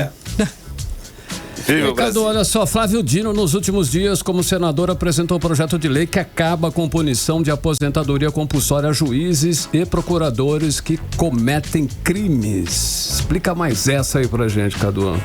Cadu, olha só, Flávio Dino, nos últimos dias, como senador, apresentou um projeto de lei que acaba com punição de aposentadoria compulsória a juízes e procuradores que cometem crimes. Explica mais essa aí pra gente, Cadu.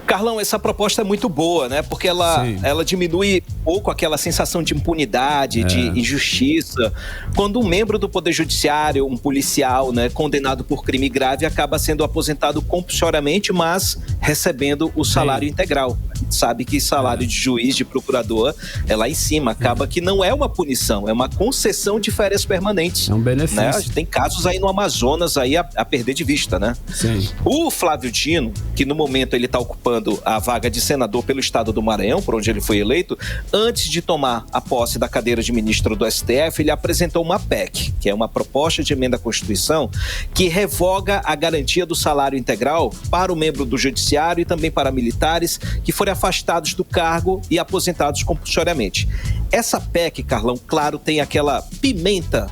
Carlão, essa proposta é muito boa, né? Porque ela diminui um pouco aquela sensação de impunidade, de injustiça. Quando um membro do Poder Judiciário, um policial, né, condenado por crime grave, acaba sendo aposentado compulsoriamente, mas recebendo o salário integral. A gente sabe que salário de juiz, de procurador, é lá em cima. Acaba que não é uma punição, é uma concessão de férias permanentes. É um benefício. Né? Tem casos aí no Amazonas aí a perder de vista, né? Sim. O Flávio Dino, que no momento ele está ocupando a vaga de senador pelo estado do Maranhão, por onde ele foi eleito, antes de tomar a posse da cadeira de ministro do STF, ele apresentou uma PEC, que é uma proposta de emenda à Constituição, que revoga a garantia do salário integral para o membro do Judiciário e também para militares que forem afastados do cargo e aposentados compulsoriamente. Essa PEC, Carlão, claro, tem aquela pimenta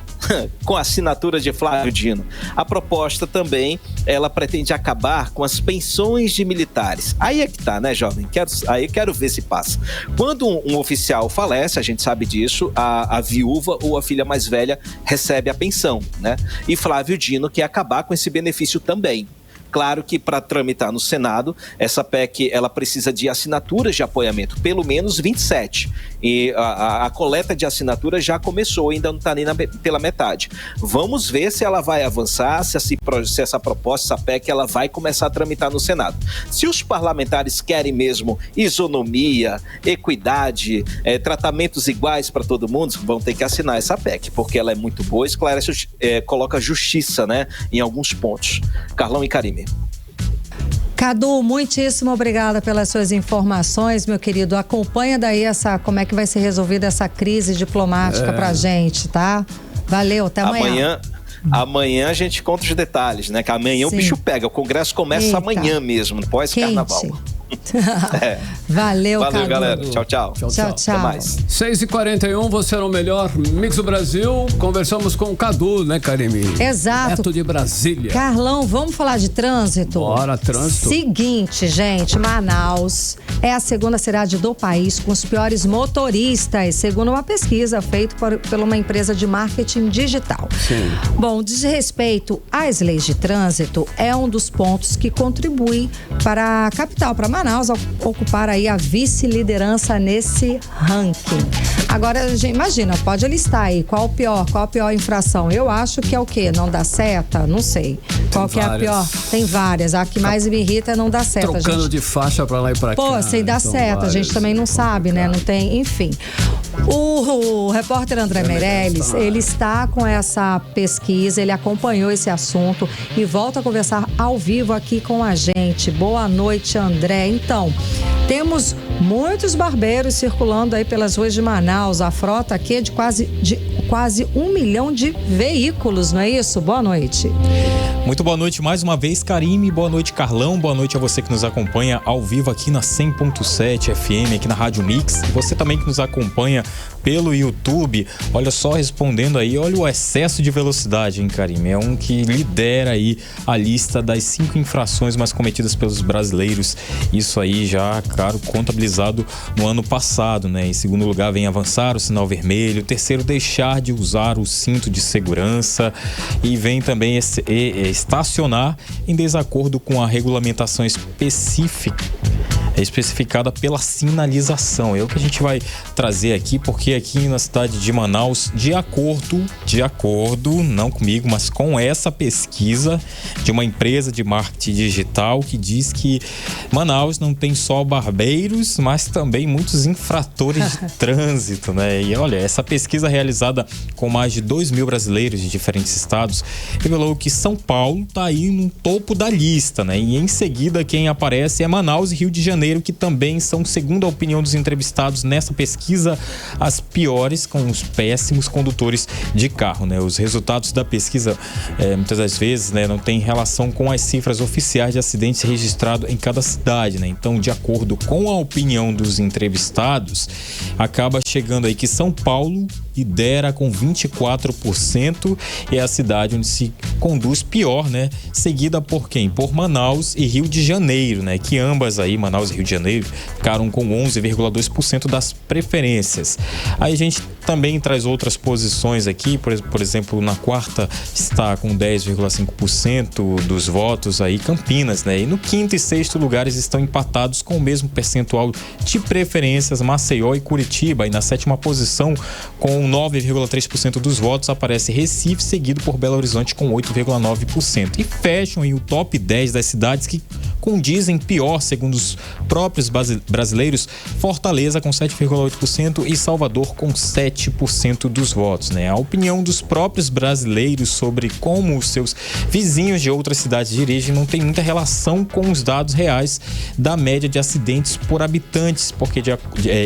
com a assinatura de Flávio Dino. A proposta também, ela pretende acabar com as pensões de militares. Aí é que tá, né, jovem? Quero ver se passa. Quando um oficial falece, a gente sabe disso, a viúva ou a filha mais velha recebe a pensão, né? E Flávio Dino quer acabar com esse benefício também. Claro que para tramitar no Senado, essa PEC ela precisa de assinaturas de apoiamento, pelo menos 27. E a coleta de assinaturas já começou, ainda não está nem pela metade. Vamos ver se ela vai avançar, se essa proposta, essa PEC, ela vai começar a tramitar no Senado. Se os parlamentares querem mesmo isonomia, equidade, tratamentos iguais para todo mundo, vão ter que assinar essa PEC, porque ela é muito boa, esclarece, coloca justiça, né, em alguns pontos. Carlão e Karime. Cadu, muitíssimo obrigada pelas suas informações, meu querido. Acompanha daí como é que vai ser resolvida essa crise diplomática pra gente, tá? Valeu, até amanhã. Amanhã a gente conta os detalhes, né? Que amanhã o bicho pega. O Congresso começa amanhã mesmo, pós-carnaval. Valeu, Cadu. Galera. Tchau, tchau. Até mais. 6h41, você no melhor Mix do Brasil. Conversamos com o Cadu, né, Karime? Exato. Neto de Brasília. Carlão, vamos falar de trânsito? Bora, trânsito. Seguinte, gente, Manaus é a segunda cidade do país com os piores motoristas, segundo uma pesquisa feita por uma empresa de marketing digital. Sim. Bom, desrespeito às leis de trânsito é um dos pontos que contribui para a capital, para Manaus, ocupar aí a vice-liderança nesse ranking. Agora, gente, imagina, pode listar aí qual a pior infração. Eu acho que é o quê? Não dá seta? Não sei. Qual que é a pior? Tem várias. A que mais me irrita é não dar seta. Trocando de faixa pra lá e pra cá. Pô, sem dar seta, a gente também não sabe, né? Não tem, enfim. O repórter André Meirelles, ele está com essa pesquisa, ele acompanhou esse assunto e volta a conversar ao vivo aqui com a gente. Boa noite, André. Então, temos muitos barbeiros circulando aí pelas ruas de Manaus. A frota aqui é de quase 1 milhão de veículos, não é isso? Boa noite. Muito boa noite mais uma vez, Karime. Boa noite, Carlão. Boa noite a você que nos acompanha ao vivo aqui na 100.7 FM, aqui na Rádio Mix. E você também que nos acompanha pelo YouTube. Olha só, respondendo aí, olha o excesso de velocidade, hein, Karime? É um que lidera aí a lista das 5 infrações mais cometidas pelos brasileiros. Isso aí já, claro, contabilizado no ano passado, né? Em segundo lugar vem avançar o sinal vermelho. Terceiro, deixar de usar o cinto de segurança. E vem também estacionar em desacordo com a regulamentação específica especificada pela sinalização. É o que a gente vai trazer aqui, porque aqui na cidade de Manaus, de acordo, não comigo, mas com essa pesquisa de uma empresa de marketing digital que diz que Manaus não tem só barbeiros, mas também muitos infratores de trânsito, né? E olha, essa pesquisa realizada com mais de 2.000 brasileiros de diferentes estados revelou que São Paulo está aí no topo da lista, né? E em seguida quem aparece é Manaus e Rio de Janeiro, que também são, segundo a opinião dos entrevistados nessa pesquisa, as piores, com os péssimos condutores de carro, né? Os resultados da pesquisa muitas das vezes, né, não tem relação com as cifras oficiais de acidentes registrados em cada cidade, né? Então, de acordo com a opinião dos entrevistados, acaba chegando aí que São Paulo lidera com 24%, é a cidade onde se conduz pior, né? Seguida por quem? Por Manaus e Rio de Janeiro, né? Que ambas aí, Manaus e Rio de Janeiro, ficaram com 11,2% das preferências. Aí a gente também traz outras posições aqui, por exemplo, na quarta está com 10,5% dos votos aí Campinas, né? E no quinto e sexto lugares estão empatados com o mesmo percentual de preferências Maceió e Curitiba. E na sétima posição, com 9,3% dos votos, aparece Recife, seguido por Belo Horizonte com 8,9%. E fecham aí o top 10 das cidades que condizem pior, segundo os próprios brasileiros, Fortaleza com 7,8% e Salvador com 7% dos votos, né? A opinião dos próprios brasileiros sobre como os seus vizinhos de outras cidades dirigem não tem muita relação com os dados reais da média de acidentes por habitantes, porque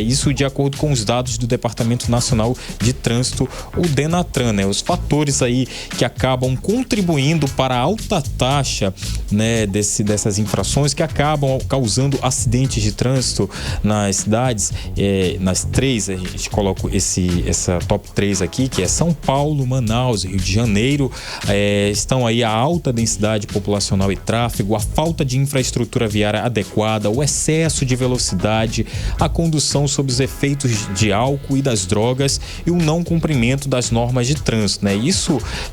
isso de acordo com os dados do Departamento Nacional de Trânsito, o Denatran, né? Os fatores aí que acabam contribuindo para a alta taxa, né, dessas infrações que acabam causando acidentes de trânsito nas cidades, nas três, a gente coloca essa top 3 aqui, que é São Paulo, Manaus e Rio de Janeiro, estão aí a alta densidade populacional e tráfego, a falta de infraestrutura viária adequada, o excesso de velocidade, a condução sob os efeitos de álcool e das drogas e o não cumprimento das normas de trânsito, né?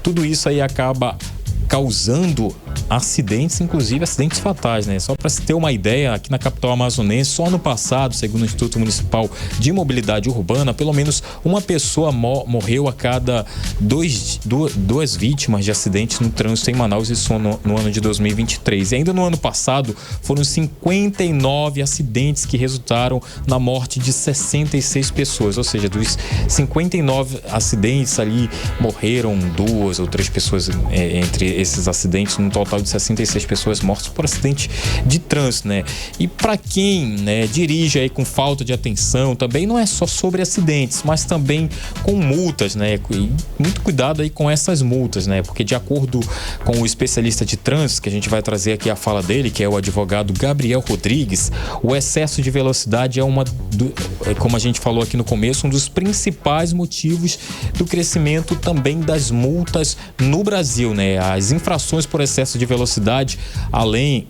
Tudo isso aí acaba causando acidentes, inclusive acidentes fatais, né? Só para se ter uma ideia, aqui na capital amazonense, só ano passado, segundo o Instituto Municipal de Mobilidade Urbana, pelo menos uma pessoa morreu a cada duas vítimas de acidentes no trânsito em Manaus, isso no ano de 2023. E ainda no ano passado, foram 59 acidentes que resultaram na morte de 66 pessoas, ou seja, dos 59 acidentes ali, morreram 2 ou 3 pessoas entre esses acidentes, num total de 66 pessoas mortas por acidente de trânsito, né? E para quem, né, dirige aí com falta de atenção, também não é só sobre acidentes, mas também com multas, né? E muito cuidado aí com essas multas, né? Porque de acordo com o especialista de trânsito, que a gente vai trazer aqui a fala dele, que é o advogado Gabriel Rodrigues, o excesso de velocidade é como a gente falou aqui no começo, um dos principais motivos do crescimento também das multas no Brasil, né? As infrações por excesso de velocidade, além,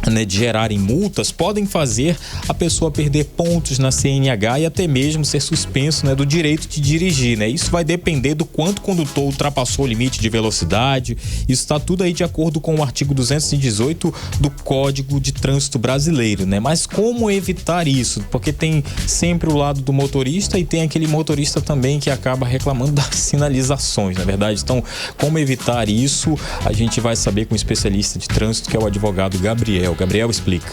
né, de gerarem multas, podem fazer a pessoa perder pontos na CNH e até mesmo ser suspenso, né, do direito de dirigir, né? Isso vai depender do quanto o condutor ultrapassou o limite de velocidade. Isso está tudo aí de acordo com o artigo 218 do Código de Trânsito Brasileiro, né? Mas como evitar isso? Porque tem sempre o lado do motorista e tem aquele motorista também que acaba reclamando das sinalizações, na verdade. Então, como evitar isso? A gente vai saber com o especialista de trânsito, que é o advogado Gabriel. Gabriel explica.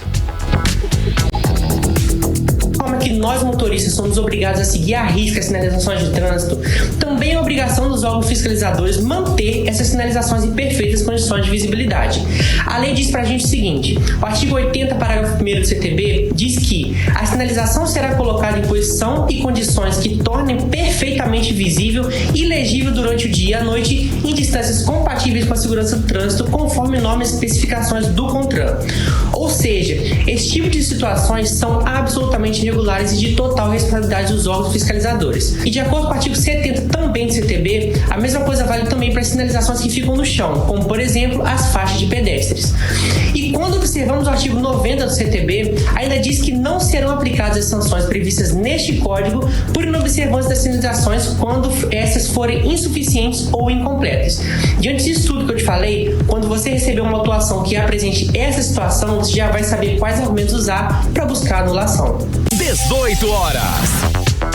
Que nós motoristas somos obrigados a seguir à risca as sinalizações de trânsito, também é obrigação dos órgãos fiscalizadores manter essas sinalizações em perfeitas condições de visibilidade. A lei diz pra gente o seguinte: o artigo 80, parágrafo 1º do CTB diz que a sinalização será colocada em posição e condições que tornem perfeitamente visível e legível durante o dia e a noite em distâncias compatíveis com a segurança do trânsito, conforme normas e especificações do CONTRAN. Ou seja, esse tipo de situações são absolutamente irregulares e de total responsabilidade dos órgãos fiscalizadores. E de acordo com o artigo 70 também do CTB, a mesma coisa vale também para as sinalizações que ficam no chão, como por exemplo as faixas de pedestres. E E quando observamos o artigo 90 do CTB, ainda diz que não serão aplicadas as sanções previstas neste Código por inobservância das sinalizações quando essas forem insuficientes ou incompletas. Diante disso tudo que eu te falei, quando você receber uma autuação que apresente essa situação, você já vai saber quais argumentos usar para buscar a anulação. 18 horas.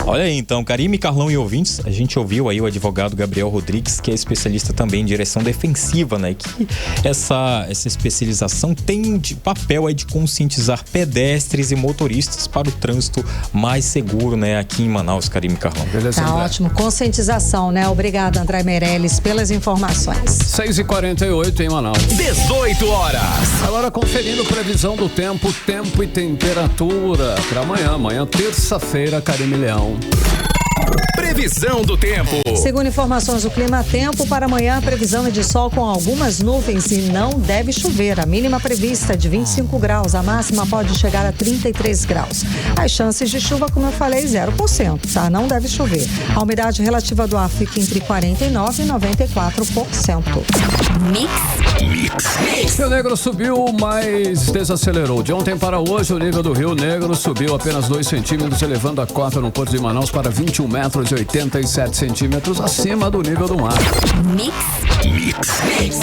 Olha aí, então, Karime, Carlão e ouvintes, a gente ouviu aí o advogado Gabriel Rodrigues, que é especialista também em direção defensiva, né? Que essa especialização tem de papel aí de conscientizar pedestres e motoristas para o trânsito mais seguro, né? Aqui em Manaus, Karime e Carlão. Beleza, tá ótimo. Conscientização, né? Obrigada, André Meirelles, pelas informações. 6h48 em Manaus. 18 horas. Agora conferindo previsão do tempo e temperatura para amanhã, terça-feira, Karime Leão. Previsão do tempo. Segundo informações do Clima Tempo, para amanhã a previsão é de sol com algumas nuvens e não deve chover. A mínima prevista é de 25 graus, a máxima pode chegar a 33 graus. As chances de chuva, como eu falei, 0%, tá? Não deve chover. A umidade relativa do ar fica entre 49% e 94%. Rio Negro subiu, mas desacelerou. De ontem para hoje, o nível do Rio Negro subiu apenas 2 centímetros, elevando a cota no Porto de Manaus para 21 metros e 87 centímetros acima do nível do mar.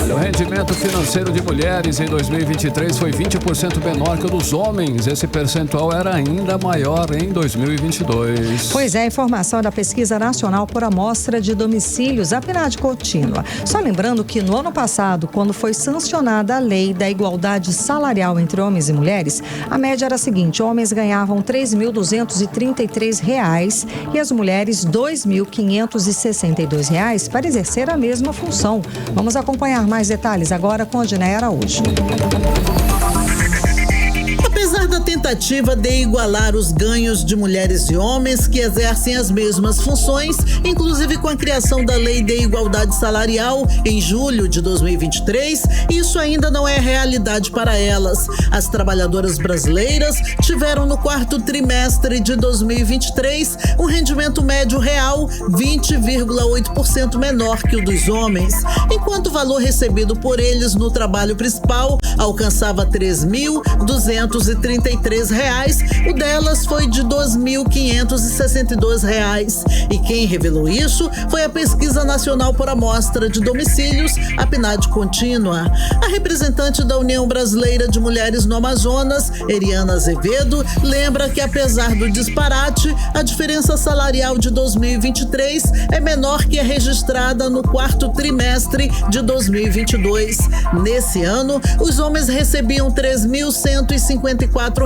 O rendimento financeiro de mulheres em 2023 foi 20% menor que o dos homens. Esse percentual era ainda maior em 2022. Pois é, a informação da Pesquisa Nacional por Amostra de Domicílios, a PNAD contínua. Só lembrando que no ano passado, quando foi sancionada a lei da igualdade salarial entre homens e mulheres, a média era a seguinte: homens ganhavam R$ 3.233 e as mulheres R$ 2.562 para exercer a mesma função. Vamos acompanhar mais detalhes agora com a Diné Araújo. Apesar da tentativa de igualar os ganhos de mulheres e homens que exercem as mesmas funções, inclusive com a criação da Lei de Igualdade Salarial em julho de 2023, isso ainda não é realidade para elas. As trabalhadoras brasileiras tiveram no quarto trimestre de 2023 um rendimento médio real 20,8% menor que o dos homens, enquanto o valor recebido por eles no trabalho principal alcançava R$ 3.233, o delas foi de R$ 2.562. E quem revelou isso foi a Pesquisa Nacional por Amostra de Domicílios, a PNAD contínua. A representante da União Brasileira de Mulheres no Amazonas, Eriana Azevedo, lembra que apesar do disparate, a diferença salarial de 2023 é menor que a registrada no quarto trimestre de 2022. Nesse ano, os homens recebiam R$ 3.154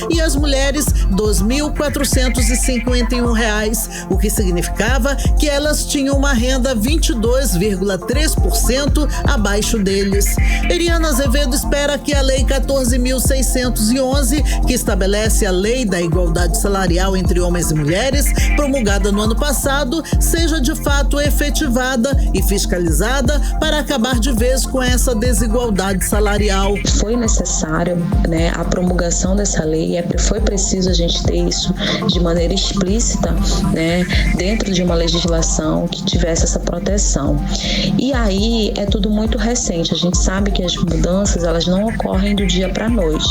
e as mulheres R$ 2.451, o que significava que elas tinham uma renda 22,3% abaixo deles. Eriana Azevedo espera que a Lei 14.611, que estabelece a Lei da Igualdade Salarial entre homens e mulheres, promulgada no ano passado, seja de fato efetivada e fiscalizada para acabar de vez com essa desigualdade salarial. Foi necessário, a promulgação dessa lei, foi preciso a gente ter isso de maneira explícita, dentro de uma legislação que tivesse essa proteção. E aí é tudo muito recente, a gente sabe que as mudanças, elas não ocorrem do dia para a noite.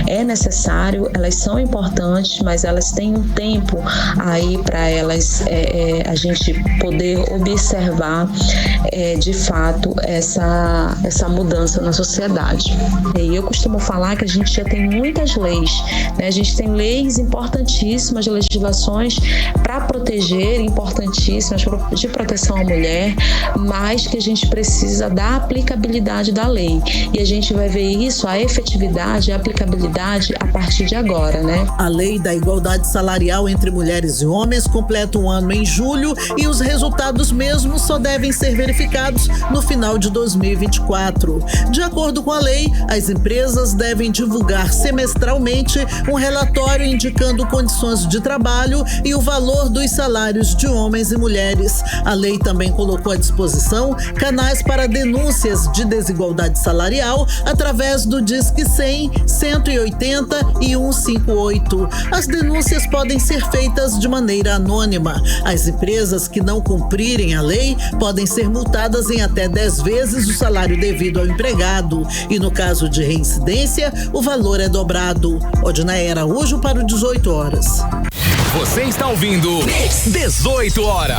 É necessário, elas são importantes, mas elas têm um tempo aí para elas, a gente poder observar de fato essa mudança na sociedade. E eu costumo falar que a gente já tem muitas leis, a gente tem leis importantíssimas, legislações para proteger, importantíssimas de proteção à mulher, mas que a gente precisa da aplicabilidade da lei. E a gente vai ver isso, a efetividade, a aplicabilidade a partir de agora, A Lei da Igualdade Salarial entre mulheres e homens completa um ano em julho e os resultados mesmos só devem ser verificados no final de 2024. De acordo com a lei, as empresas devem divulgar semestralmente semanalmente um relatório indicando condições de trabalho e o valor dos salários de homens e mulheres. A lei também colocou à disposição canais para denúncias de desigualdade salarial através do Disque 100, 180 e 158. As denúncias podem ser feitas de maneira anônima. As empresas que não cumprirem a lei podem ser multadas em até 10 vezes o salário devido ao empregado. E no caso de reincidência, o valor é dobrado. Odinaia Araújo para o 18 horas. Você está ouvindo 18 horas.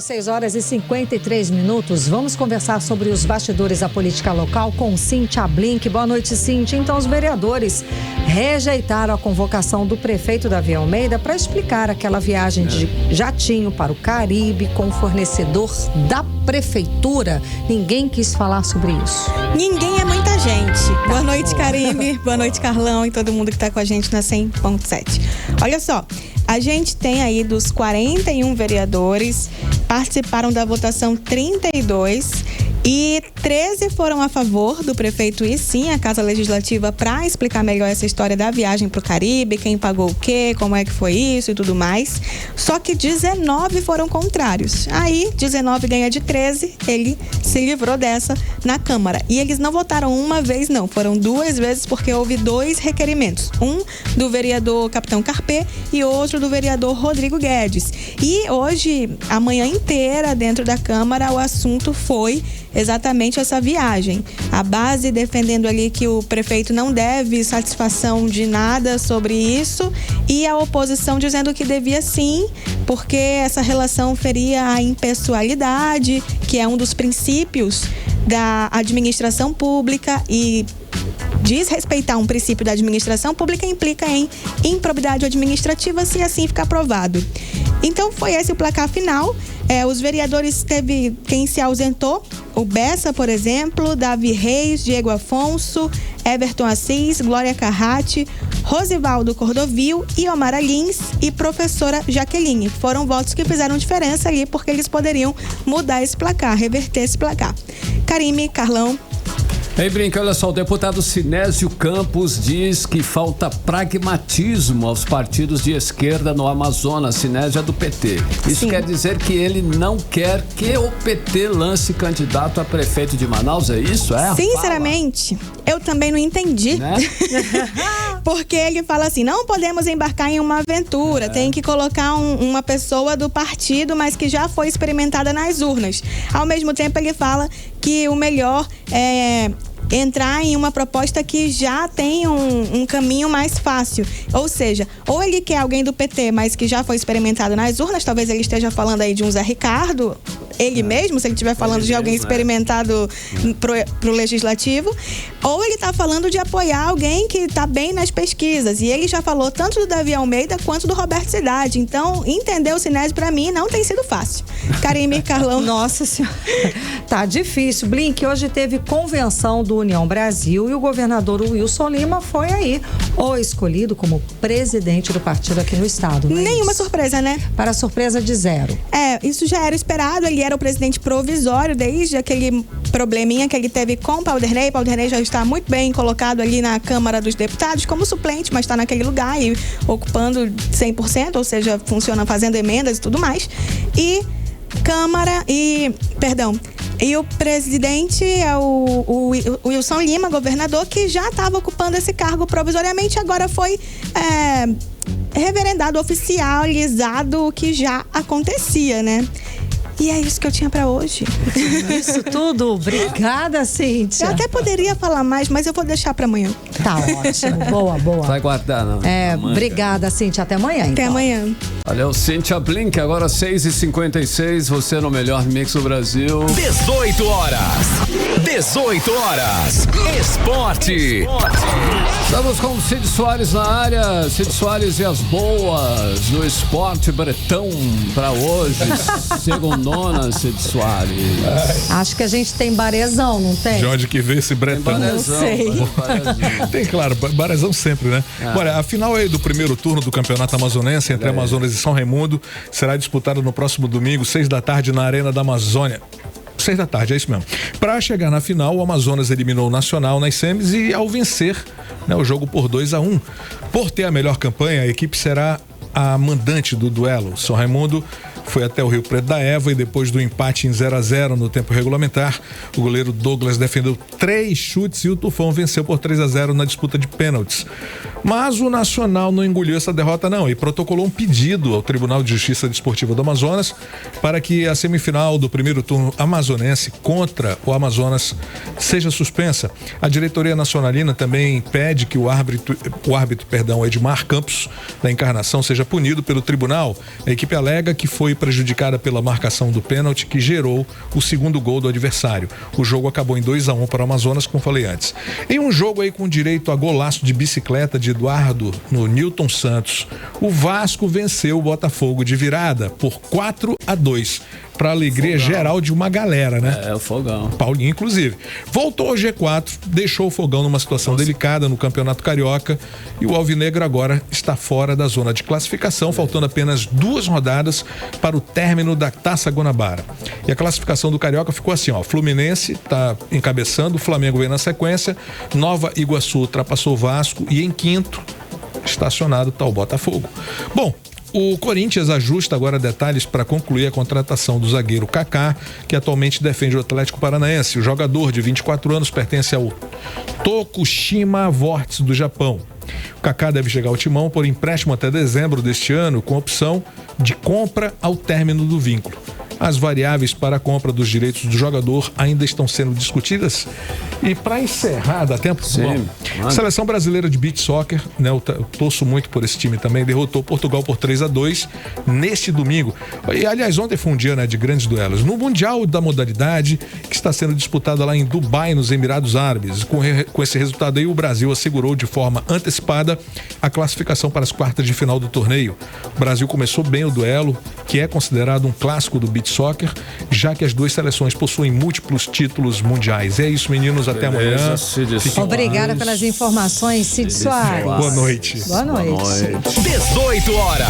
6 horas e 53 minutos. Vamos conversar sobre os bastidores da política local com Cíntia Blink. Boa noite, Cíntia. Então, os vereadores rejeitaram a convocação do prefeito Davi Almeida para explicar aquela viagem de jatinho para o Caribe com o fornecedor da prefeitura. Ninguém quis falar sobre isso. Ninguém é muita gente. Boa noite, Karime. Boa noite, Carlão e todo mundo que está com a gente na 100.7. Olha só, a gente tem aí dos 41 vereadores, participaram da votação 32 e 13 foram a favor do prefeito ir sim à Casa Legislativa para explicar melhor essa história da viagem para o Caribe, quem pagou o quê, como é que foi isso e tudo mais. Só que 19 foram contrários. Aí 19 ganha de 13, ele se livrou dessa na Câmara. E eles não votaram uma vez não, foram 2 vezes porque houve 2 requerimentos. Um do vereador Capitão Carpê e outro do vereador Rodrigo Guedes. E hoje, a manhã inteira dentro da Câmara, o assunto foi exatamente essa viagem. A base defendendo ali que o prefeito não deve satisfação de nada sobre isso e a oposição dizendo que devia sim, porque essa relação feria a impessoalidade, que é um dos princípios da administração pública e desrespeitar um princípio da administração pública implica em improbidade administrativa se assim ficar aprovado. Então foi esse o placar final. Os vereadores teve quem se ausentou, o Bessa, por exemplo, Davi Reis, Diego Afonso, Everton Assis, Glória Carrati, Rosivaldo Cordovil, Iomara Lins e professora Jaqueline. Foram votos que fizeram diferença ali porque eles poderiam mudar esse placar, reverter esse placar. Karime, Carlão. Ei, Brinca, olha só, o deputado Sinésio Campos diz que falta pragmatismo aos partidos de esquerda no Amazonas. Sinésio é do PT. Isso Sim. Quer dizer que ele não quer que o PT lance candidato a prefeito de Manaus, é isso? Sinceramente, eu também não entendi. Né? Porque ele fala assim, não podemos embarcar em uma aventura, tem que colocar uma pessoa do partido, mas que já foi experimentada nas urnas. Ao mesmo tempo, ele fala que o melhor é entrar em uma proposta que já tem um caminho mais fácil. Ou seja, ou ele quer alguém do PT, mas que já foi experimentado nas urnas, talvez ele esteja falando aí de um Zé Ricardo, ele mesmo, se ele estiver falando de alguém experimentado pro legislativo, ou ele está falando de apoiar alguém que está bem nas pesquisas. E ele já falou tanto do Davi Almeida quanto do Roberto Cidade. Então, entender o Sinésio, para mim, não tem sido fácil. Karime, Carlão. Nossa Senhora, tá difícil. Blink, hoje teve convenção do União Brasil e o governador Wilson Lima foi aí, o escolhido como presidente do partido aqui no estado. Nenhuma surpresa, né? Para surpresa de zero. Isso já era esperado, ele era o presidente provisório desde aquele probleminha que ele teve com o Paulderney. Paulderney já está muito bem colocado ali na Câmara dos Deputados como suplente, mas está naquele lugar e ocupando 100%, ou seja, funciona fazendo emendas e tudo mais. E o presidente é o Wilson Lima, governador, que já estava ocupando esse cargo provisoriamente, agora foi reverendado, oficializado, o que já acontecia, né? E é isso que eu tinha pra hoje. Isso tudo? Obrigada, Cíntia. Eu até poderia falar mais, mas eu vou deixar pra amanhã. Tá ótimo. Boa. Vai guardar, não? Obrigada, Cíntia. Até amanhã, então. Até amanhã. Valeu, Cíntia Blink. Agora 6h56, você no melhor mix do Brasil. 18 horas. 18 horas. Esporte. Estamos com o Cid Soares na área. Cid Soares e as boas do esporte bretão pra hoje. Segundona, Cid Soares. Acho que a gente tem Barezão, não tem? De onde que vê esse bretão? Não sei. Tem, claro, Barezão sempre, né? Olha, a final aí do primeiro turno do Campeonato Amazonense entre Amazonas e São Raimundo será disputada no próximo domingo, 6 da tarde, na Arena da Amazônia. 6 da tarde, é isso mesmo. Para chegar na final, o Amazonas eliminou o Nacional nas semis e ao vencer, né, o jogo por 2-1. Por ter a melhor campanha, a equipe será a mandante do duelo. São Raimundo foi até o Rio Preto da Eva e depois do empate em 0-0 no tempo regulamentar, o goleiro Douglas defendeu 3 chutes e o Tufão venceu por 3-0 na disputa de pênaltis. Mas o Nacional não engoliu essa derrota não e protocolou um pedido ao Tribunal de Justiça Desportiva do Amazonas para que a semifinal do primeiro turno amazonense contra o Amazonas seja suspensa. A diretoria nacionalina também pede que o árbitro Edmar Campos da Encarnação seja punido pelo tribunal. A equipe alega que foi prejudicada pela marcação do pênalti que gerou o segundo gol do adversário. O jogo acabou em 2-1 para o Amazonas, como falei antes. Em um jogo aí com direito a golaço de bicicleta de Eduardo no Newton Santos, o Vasco venceu o Botafogo de virada por 4-2. Para alegria Fogão. Geral de uma galera, né? É, o Fogão. Paulinho, inclusive. Voltou ao G4, deixou o Fogão numa situação delicada no Campeonato Carioca e o Alvinegro agora está fora da zona de classificação, faltando apenas 2 rodadas para o término da Taça Guanabara. E a classificação do Carioca ficou assim, ó, Fluminense está encabeçando, o Flamengo vem na sequência, Nova Iguaçu ultrapassou o Vasco e em quinto, estacionado está o Botafogo. Bom, o Corinthians ajusta agora detalhes para concluir a contratação do zagueiro Kaká, que atualmente defende o Atlético Paranaense. O jogador de 24 anos pertence ao Tokushima Vortis do Japão. O Kaká deve chegar ao Timão por empréstimo até dezembro deste ano, com opção de compra ao término do vínculo. As variáveis para a compra dos direitos do jogador ainda estão sendo discutidas. E para encerrar, dá tempo? Sim. Bom, a Seleção Brasileira de Beach Soccer, né, eu torço muito por esse time também, derrotou Portugal por 3-2 neste domingo. E, aliás, ontem foi um dia, né, de grandes duelos. No Mundial da modalidade, que está sendo disputada lá em Dubai, nos Emirados Árabes. Com esse resultado aí, o Brasil assegurou de forma antecipada a classificação para as quartas de final do torneio. O Brasil começou bem o duelo, que é considerado um clássico do Beach Soccer, já que as duas seleções possuem múltiplos títulos mundiais. É isso, meninos, até amanhã. Obrigada pelas informações, Cid Soares. Boa noite. Boa noite. 18 horas.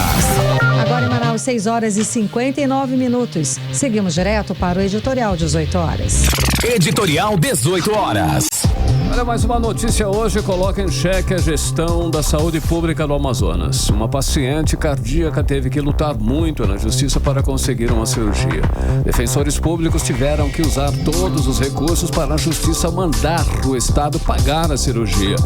Agora em Manaus, 6h59. Seguimos direto para o editorial 18 horas. Editorial 18 horas. Olha, mais uma notícia hoje coloca em xeque a gestão da saúde pública do Amazonas. Uma paciente cardíaca teve que lutar muito na justiça para conseguir uma cirurgia. Defensores públicos tiveram que usar todos os recursos para a justiça mandar o Estado pagar a cirurgia.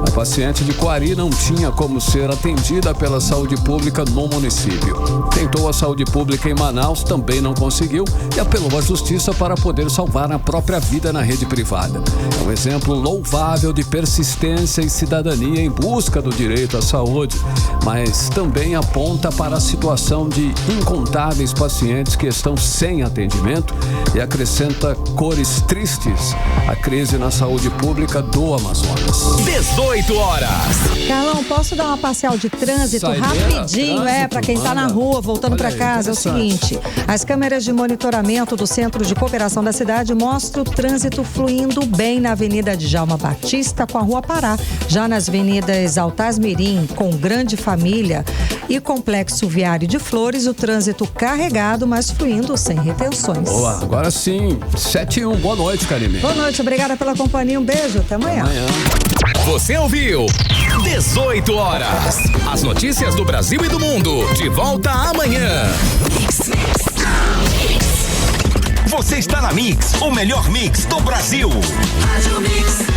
A paciente de Coari não tinha como ser atendida pela saúde pública no município. Tentou a saúde pública em Manaus, também não conseguiu e apelou à justiça para poder salvar a própria vida na rede privada. É um exemplo louvável de persistência e cidadania em busca do direito à saúde, mas também aponta para a situação de incontáveis pacientes que estão sem atendimento e acrescenta cores tristes à crise na saúde pública do Amazonas. 18 horas. Carlão, posso dar uma parcial de trânsito rapidinho? Para quem está na rua, voltando para casa. É o seguinte, as câmeras de monitoramento do Centro de Cooperação da cidade mostram o trânsito fluindo bem na Avenida Djalma Batista com a Rua Pará, já nas avenidas Altasmirim com Grande Família e Complexo Viário de Flores, o trânsito carregado, mas fluindo sem retenções. Boa, agora sim, 7h01. Boa noite, Karime. Boa noite, obrigada pela companhia, um beijo, até amanhã. Você ouviu 18 horas. As notícias do Brasil e do mundo. De volta amanhã. Você está na Mix, o melhor mix do Brasil. Rádio Mix.